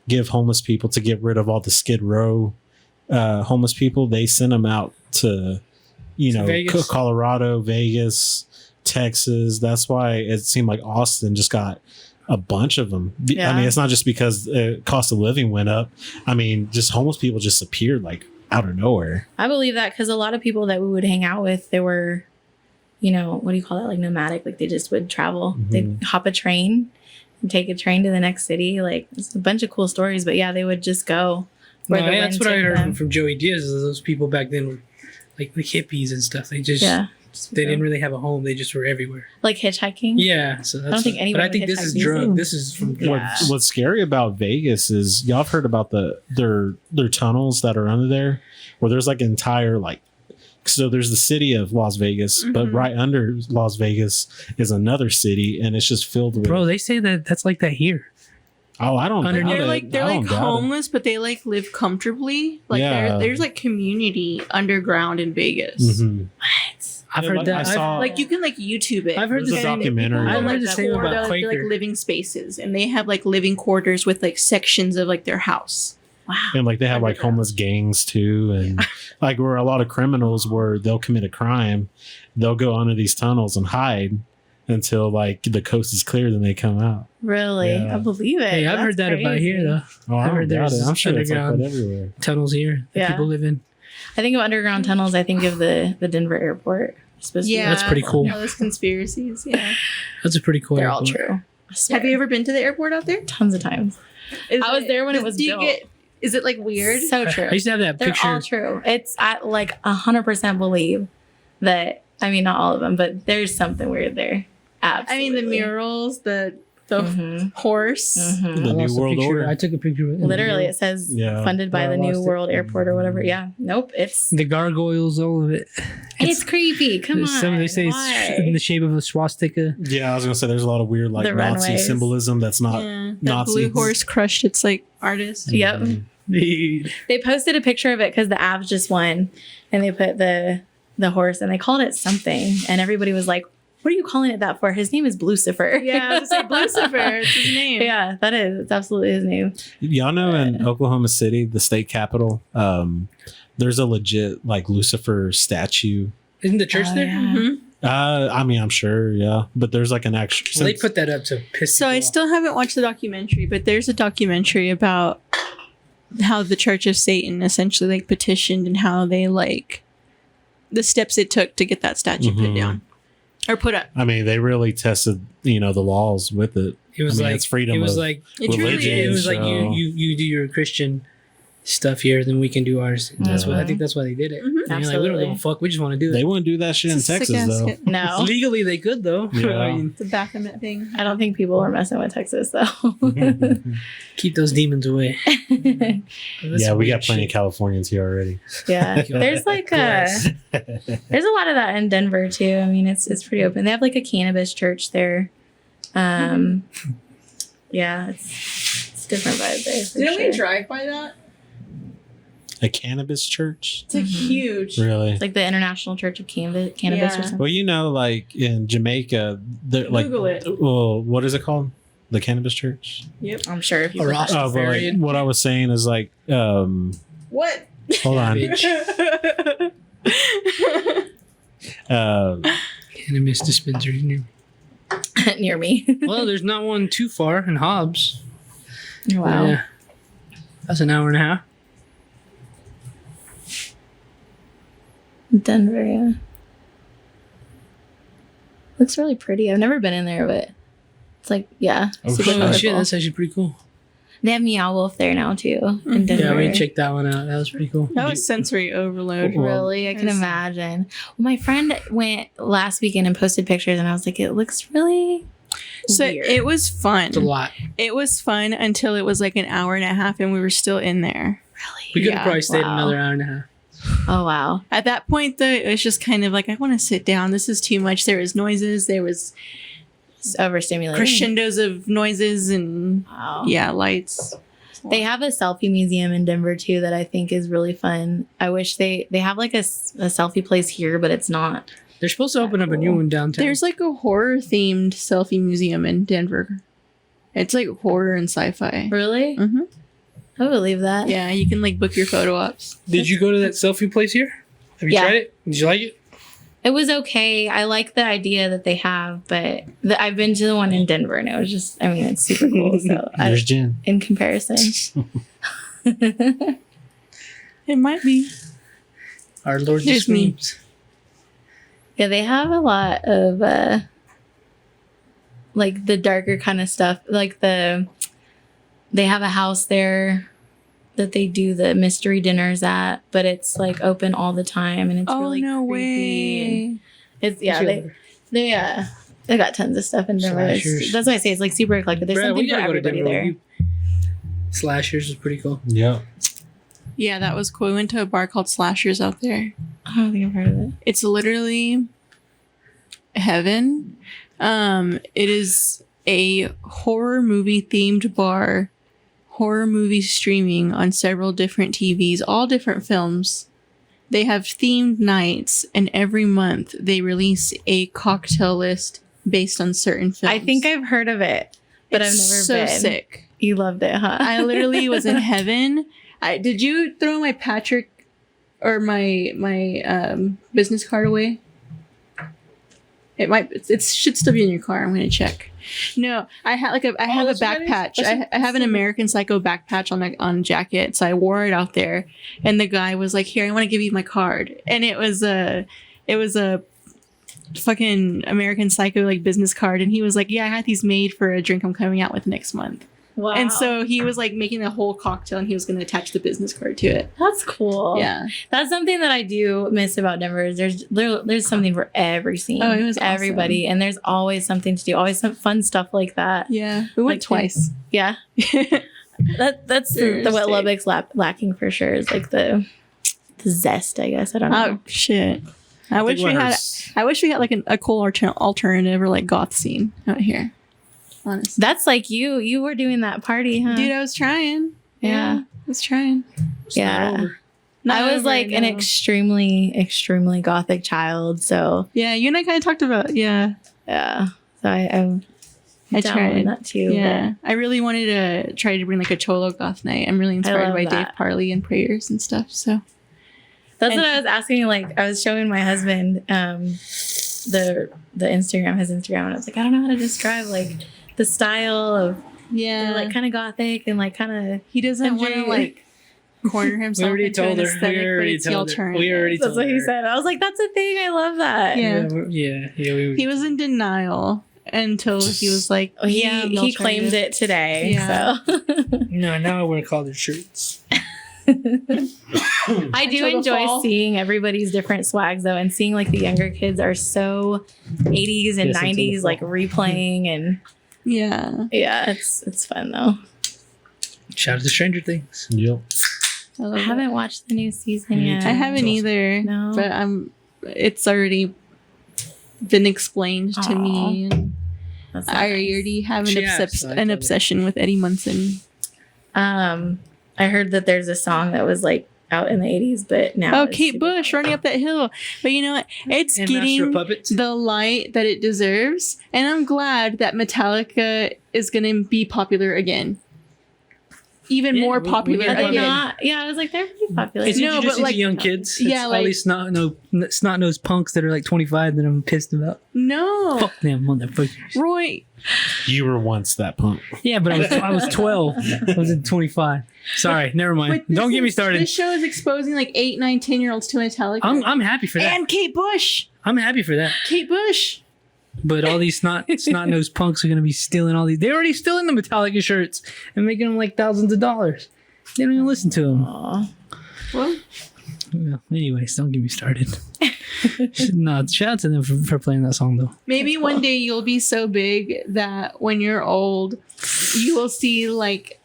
give homeless people to get rid of all the Skid Row homeless people. They send them out to, Vegas. Colorado, Vegas, Texas. That's why it seemed like Austin just got a bunch of them. Yeah. I mean, it's not just because the cost of living went up. I mean, just homeless people just appeared like out of nowhere. I believe that because a lot of people that we would hang out with, they were, what do you call that? Like nomadic. Like they just would travel. They'd hop a train and take a train to the next city. Like it's a bunch of cool stories. But yeah, they would just go where the wind that's what I took heard them. from Joey Diaz. Is those people back then were like the hippies and stuff. They just they didn't really have a home. They just were everywhere. Like hitchhiking. Yeah, so that's I don't think anyone. But I think would this is hitchhike these drug. days. This is from Yeah. drugs. What's scary about Vegas is y'all have heard about their tunnels that are under there, where there's like entire so there's the city of Las Vegas, but right under Las Vegas is another city, and it's just filled with. Bro, they say that's like that here. Oh, I don't. Underneath- doubt They're it. they're I don't like doubt it. homeless, but they like live comfortably. Like Yeah. there's like community underground in Vegas. Mhm. I've Yeah, heard like, that. I saw- Like you can like YouTube it. I've heard There's the a same. documentary. I've Like heard the that, same or about they're Quaker. like living spaces, and they have like living quarters with like sections of like their house. Wow. And like they have like Underground. homeless gangs too, and like where a lot of criminals where they'll commit a crime, they'll go under these tunnels and hide until like the coast is clear, then they come out. Really, Yeah. I believe it. Hey, I've heard that That's about crazy. here though. Oh, I I've heard don't doubt there's it. I'm sure it's like that underground everywhere. tunnels here that Yeah. people live in. I think of underground tunnels. I think of the Denver airport. It's supposed to be- Yeah, That's pretty cool. All those conspiracies. Yeah. That's a pretty cool. They're all airport. true. I swear. Have you ever been to the airport out there? Tons of times. I was there when it was Do you built. get? Is it like weird? So true. I used to have that They're picture. all true. It's I like 100% believe that. I mean, not all of them, but there's something weird there. I Absolutely. mean, the murals, the Mhm. horse. Mhm. The I New lost a World picture. Order. I took a picture of it. Literally, it says Yeah. funded by Yeah, I the New lost it. World Airport or whatever. Yeah. Nope. It's The gargoyles, all of it. it's creepy. Come on. Some they say Why? it's in the shape of a swastika. Yeah, I was gonna say there's a lot of weird like The Nazi runways. symbolism that's not. Yeah, that Nazis. blue horse crushed its like artist. Yep. Mhm. Dude. They posted a picture of it because the Avs just won, and they put the horse and they called it something, and everybody was like, "What are you calling it that for? His name is Lucifer." Yeah, I was just like Lucifer. It's his name. Yeah, that is. It's absolutely his name. Y'all know in Oklahoma City, the state capital, there's a legit like Lucifer statue. Isn't the church Oh, there? yeah. Mhm. I mean, I'm sure, yeah, but there's like an actual. Well, they put that up to piss. So I people off. still haven't watched the documentary, but there's a documentary about how the Church of Satan essentially like petitioned and how they like the steps it took to get that statue put Mhm. down or put up. I mean, they really tested, the laws with it. It was I mean, like it's freedom It was of like It truly religion. it is. was like so- you do your Christian stuff here, then we can do ours. That's what I think. That's why they did it. Mhm. And you're like, we don't give Absolutely. a fuck. We just want to do They it. wouldn't do that shit in It's a Texas sick-ass though. hit. No, Legally, they could though. Yeah. I mean, The Baphomet thing. I don't think people are messing with Texas though. keep those demons away. That's Yeah, we got weird plenty shit. of Californians here already. Yeah, there's like there's a lot of that in Denver too. I mean, it's pretty open. They have like a cannabis church there. Yeah, it's different vibe there. for Didn't sure. we drive by that? A cannabis church, It's like Mhm. huge. really? It's like the International Church of Cannabis or Yeah. something. Well, like in Jamaica, they're like, Google it. well, what is it called? The cannabis church. Yep. I'm sure if you A put that- roster. Oh, but like, Rastafarian? what I was saying is like, What? hold on, Bitch. Cannabis dispensary near. near me. Well, there's not one too far in Hobbs. Wow. Yeah. That's an hour and a half. Denver, yeah. Looks really pretty. I've never been in there, but it's like, yeah, Oh, super shit. Oh colorful. shit, that's actually pretty cool. They have Meow Wolf there now too in Denver. Yeah, we checked that one out. That was pretty cool. That was sensory overload. Really, I can Yes. imagine. Well, my friend went last weekend and posted pictures, and I was like, it looks really So weird. it was fun. It's a lot. It was fun until it was like an hour and a half and we were still in there. really. We could have Yeah, probably stayed wow. another hour and a half. Oh wow. At that point though, it was just kind of like, I want to sit down. This is too much. There was noises. There was It's overstimulating. crescendos of noises and Wow. yeah, lights. They have a selfie museum in Denver too that I think is really fun. I wish they have like a selfie place here, but it's not. They're supposed to open up a new Cool. one downtown. There's like a horror themed selfie museum in Denver. It's like horror and sci-fi. Really? Mhm. I believe that. Yeah, you can like book your photo ops. Did you go to that selfie place here? Have you Yeah. tried it? Did you like it? It was okay. I like the idea that they have, but I've been to the one in Denver and it was just, I mean, it's super cool. So There's Jen. in comparison. It It might be. Our Lord Here's me. screams. Yeah, they have a lot of like the darker kind of stuff. Like they have a house there that they do the mystery dinners at, but it's like open all the time and it's really no creepy. way. And it's they got tons of stuff in Denver. Slashers. That's why I say it's like super eclectic. There's Brad, something we for gotta go to everybody Denver there. with you. Slashers is pretty cool. Yeah. Yeah, that was cool. We went to a bar called Slashers out there. I don't think I've heard of it. It's literally heaven. It is a horror movie themed bar, horror movie streaming on several different TVs, all different films. They have themed nights, and every month they release a cocktail list based on certain films. I think I've heard of it, but It's I've never so been. sick. You loved it, huh? I literally was in heaven. Did you throw my Patrick or my business card away? It should still be in your car. I'm gonna check. No, I have a back patch. I have an American Psycho back patch on a jacket, so I wore it out there. And the guy was like, "Here, I want to give you my card." And it was a fucking American Psycho like business card. And he was like, "Yeah, I had these made for a drink I'm coming out with next month." Wow. And so he was like making a whole cocktail, and he was going to attach the business card to it. That's cool. Yeah. That's something that I do miss about Denver. Is there's something for every scene. Oh, it was awesome. everybody, and there's always something to do. Always some fun stuff like that. Yeah, we went Like, twice. Yeah, that's what Lubbock's lacking for sure. Is like the zest, I guess. I don't know. Oh shit! I wish we had like a cool alternative or like goth scene out here. Honestly, That's like you were doing that party, huh? dude, I was trying. Yeah. I was trying. Yeah. Not I was over, like an no. extremely gothic child, so Yeah, you and I kind of talked about yeah. So I'm I down with tried. that too. Yeah, I really wanted to try to bring like a cholo goth night. I'm really inspired love by Dave that. Parley and prayers and stuff. So That's And- what I was asking. Like, I was showing my husband the Instagram, his Instagram, and I was like, I don't know how to describe like the style of yeah, like kind of gothic and like kind of. he doesn't want to Andrew- like corner We himself already into told an her. aesthetic, We but already it's the told her. alternative. We already That's told what he her. said. I was like, that's a thing. I love that. Yeah. Yeah. He was in denial until he was like, He claimed it today. Yeah. So No, now I wear collared shirts. I do Until the enjoy fall. seeing everybody's different swags though, and seeing like the younger kids are so 80s and Yes, until the 90s like fall. replaying, and Yeah, yeah, it's fun though. Shout out to Stranger Things. Yep. I love I it. haven't watched the new season Me yet. too. I haven't either. No. But it's already been explained to Aw. me. And That's I nice. already have She asked, so I told her. obsession with Eddie Munson. I heard that there's a song that was like out in the 80s, but now Oh, it's Kate super Bush running up that hill. But you know what? It's And Master of getting Puppets. the light that it deserves. And I'm glad that Metallica is going to be popular again. Even Yeah, more we popular got Are they again. not? Yeah, I was like, they're pretty popular. It's No, introducing but, like- to young kids. Yeah, It's like- all these snot-nosed punks that are like 25 that I'm pissed about. No. Fuck them motherfuckers. Roy. You were once that punk. Yeah, but I was 12. I was in 25. Sorry, never mind. But Don't get me This started. show is exposing like 8, 9, 10-year-olds to Metallica. I'm happy for that. And Kate Bush. I'm happy for that. Kate Bush. But all these snot-nosed punks are gonna be stealing all these. They're already stealing the Metallica shirts and making them like thousands of dollars. They don't even listen to them. Aw. Well, Well, anyways, don't get me started. No, shout out to them for playing that song though. maybe one day you'll be so big that when you're old, you will see like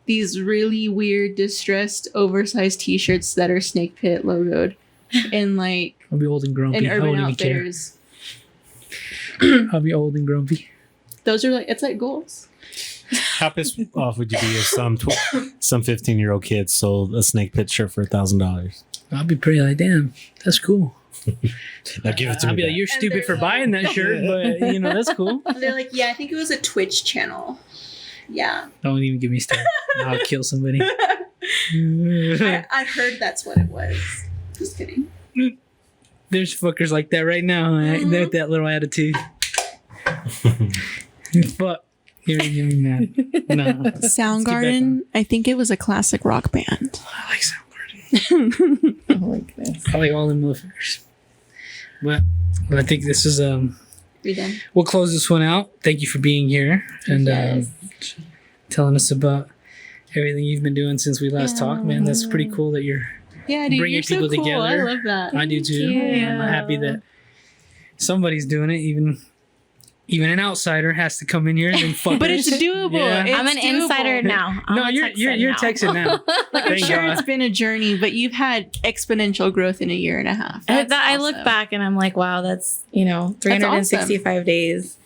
these really weird, distressed, oversized T-shirts that are Snake Pit logoed, and like I'll be old and grumpy. in I Urban won't even care. Outfitters. I'll be old and grumpy. Those are like it's like goals. How pissed off would you be if some 15-year-old kid sold a Snake Pit shirt for $1,000? I'll be pretty like, damn, that's cool. Now give it to I'll me. be like, back. you're stupid for buying that shirt, but that's cool. They're like, yeah, I think it was a Twitch channel. Yeah, Don't even get me started. I'll kill somebody. I heard that's what it was. Just kidding. There's fuckers like that right now. They're with that little attitude. Fuck. You're making me mad. No. Soundgarden, I think it was a classic rock band. I like Soundgarden. Oh my goodness. I like all the motherfuckers. But I think this is We done? we'll close this one out. Thank you for being here and Yes. telling us about everything you've been doing since we last talked, man. That's pretty cool that you're Yeah, dude, bringing you're so people cool. together. I love that. I do too. you. And I'm happy that somebody's doing it. Even an outsider has to come in here and then fuck But us. it's doable. Yeah. It's I'm an doable. insider now. I'm No, a you're Texan now. Texan now. Like, I'm Thank sure God. it's been a journey, but you've had exponential growth in a year and a half. That's I look awesome. back and I'm like, wow, that's 365 days.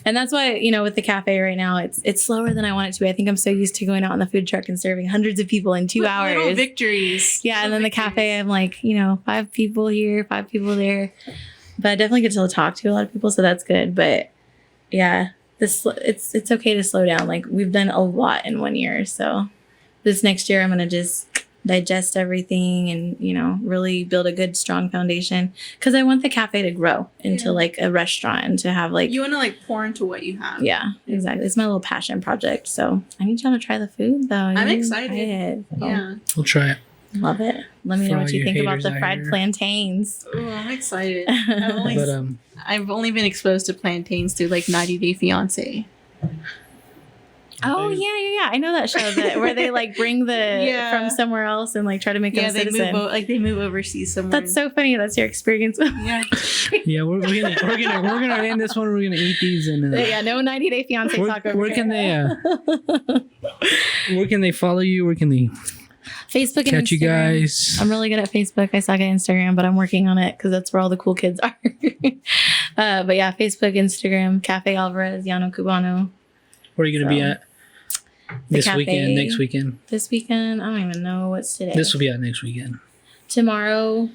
And that's why, with the cafe right now, it's slower than I want it to be. I think I'm so used to going out on the food truck and serving hundreds of people in 2 Little hours. victories. Yeah, and Little then the victories. cafe, I'm like, 5 people here, 5 people there. But I definitely get to talk to a lot of people, so that's good. But yeah, it's okay to slow down. Like, we've done a lot in 1 year, so this next year I'm gonna just digest everything and really build a good strong foundation, because I want the cafe to grow into like a restaurant and to have like You want to pour into what you have. yeah, exactly. It's my little passion project. So I need y'all to try the food though. I'm You excited. try it. So, Yeah. We'll try it. love it. Let me For know all what you you think about haters the out fried here. plantains. Oh, I'm excited. I've But only been exposed to plantains through like 90 Day Fiance. Oh yeah. I know that show where they like bring the Yeah. from somewhere else and like try to make them Yeah, a they citizen. move overseas somewhere. That's so funny. That's your experience. Yeah. yeah, we're gonna end this one. We're gonna eat these and Yeah, no 90 Day Fiance talk over where here. can they follow you? Where can they Facebook and catch you Instagram. guys? I'm really good at Facebook. I suck at Instagram, but I'm working on it because that's where all the cool kids are. But yeah, Facebook, Instagram, Cafe Alvarez, Llano, Cubano. Where are you gonna be So, at this cafe. weekend? Next weekend? This weekend, I don't even know what's today. This will be out next weekend. Tomorrow.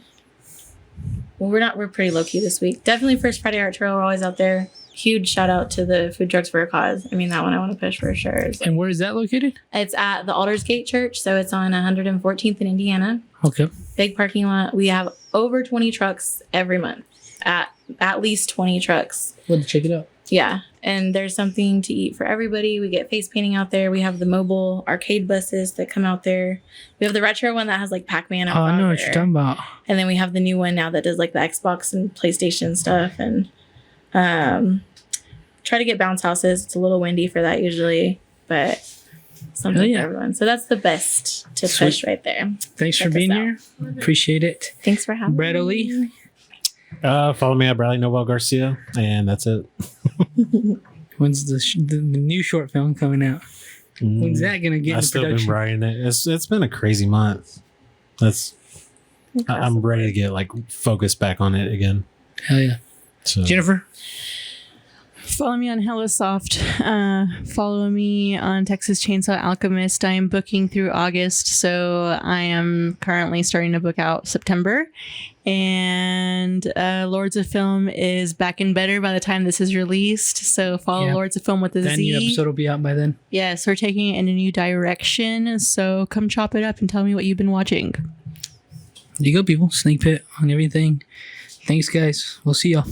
Well, we're pretty low key this week. Definitely First Friday Art Trail. We're always out there. Huge shout out to the Food Trucks for a Cause. I mean, that one I want to push for sure. And where is that located? It's at the Aldersgate Church, so it's on 114th in Indiana. Okay. Big parking lot. We have over 20 trucks every month. At least 20 trucks. Well, check it out. Yeah, and there's something to eat for everybody. We get face painting out there. We have the mobile arcade buses that come out there. We have the retro one that has like Pac-Man. And Oh, I know what Frogger. you're talking about. And then we have the new one now that does like the Xbox and PlayStation stuff. And try to get bounce houses. It's a little windy for that usually, but something Hell yeah. for everyone. So that's the best to Sweet. push right there. Thanks Check for being us here. Appreciate it. Thanks for having Bradley? me. Follow me at Bradley Garcia, and that's it. When's the new short film coming out? When's that gonna get I've into still been production? writing it. It's been a crazy month. I'm ready to get like focused back on it again. Hell yeah. So Jennifer? Follow me on HelloSoft. Follow me on Texas Chainsaw Alchemist. I am booking through August, so I am currently starting to book out September. And Lords of Film is back and better by the time this is released. So follow Yeah. Lords of Film with a That new Z. episode will be out by then. Yes, we're taking it in a new direction. So come chop it up and tell me what you've been watching. There you go, people. Snake Pit on everything. Thanks, guys. We'll see y'all.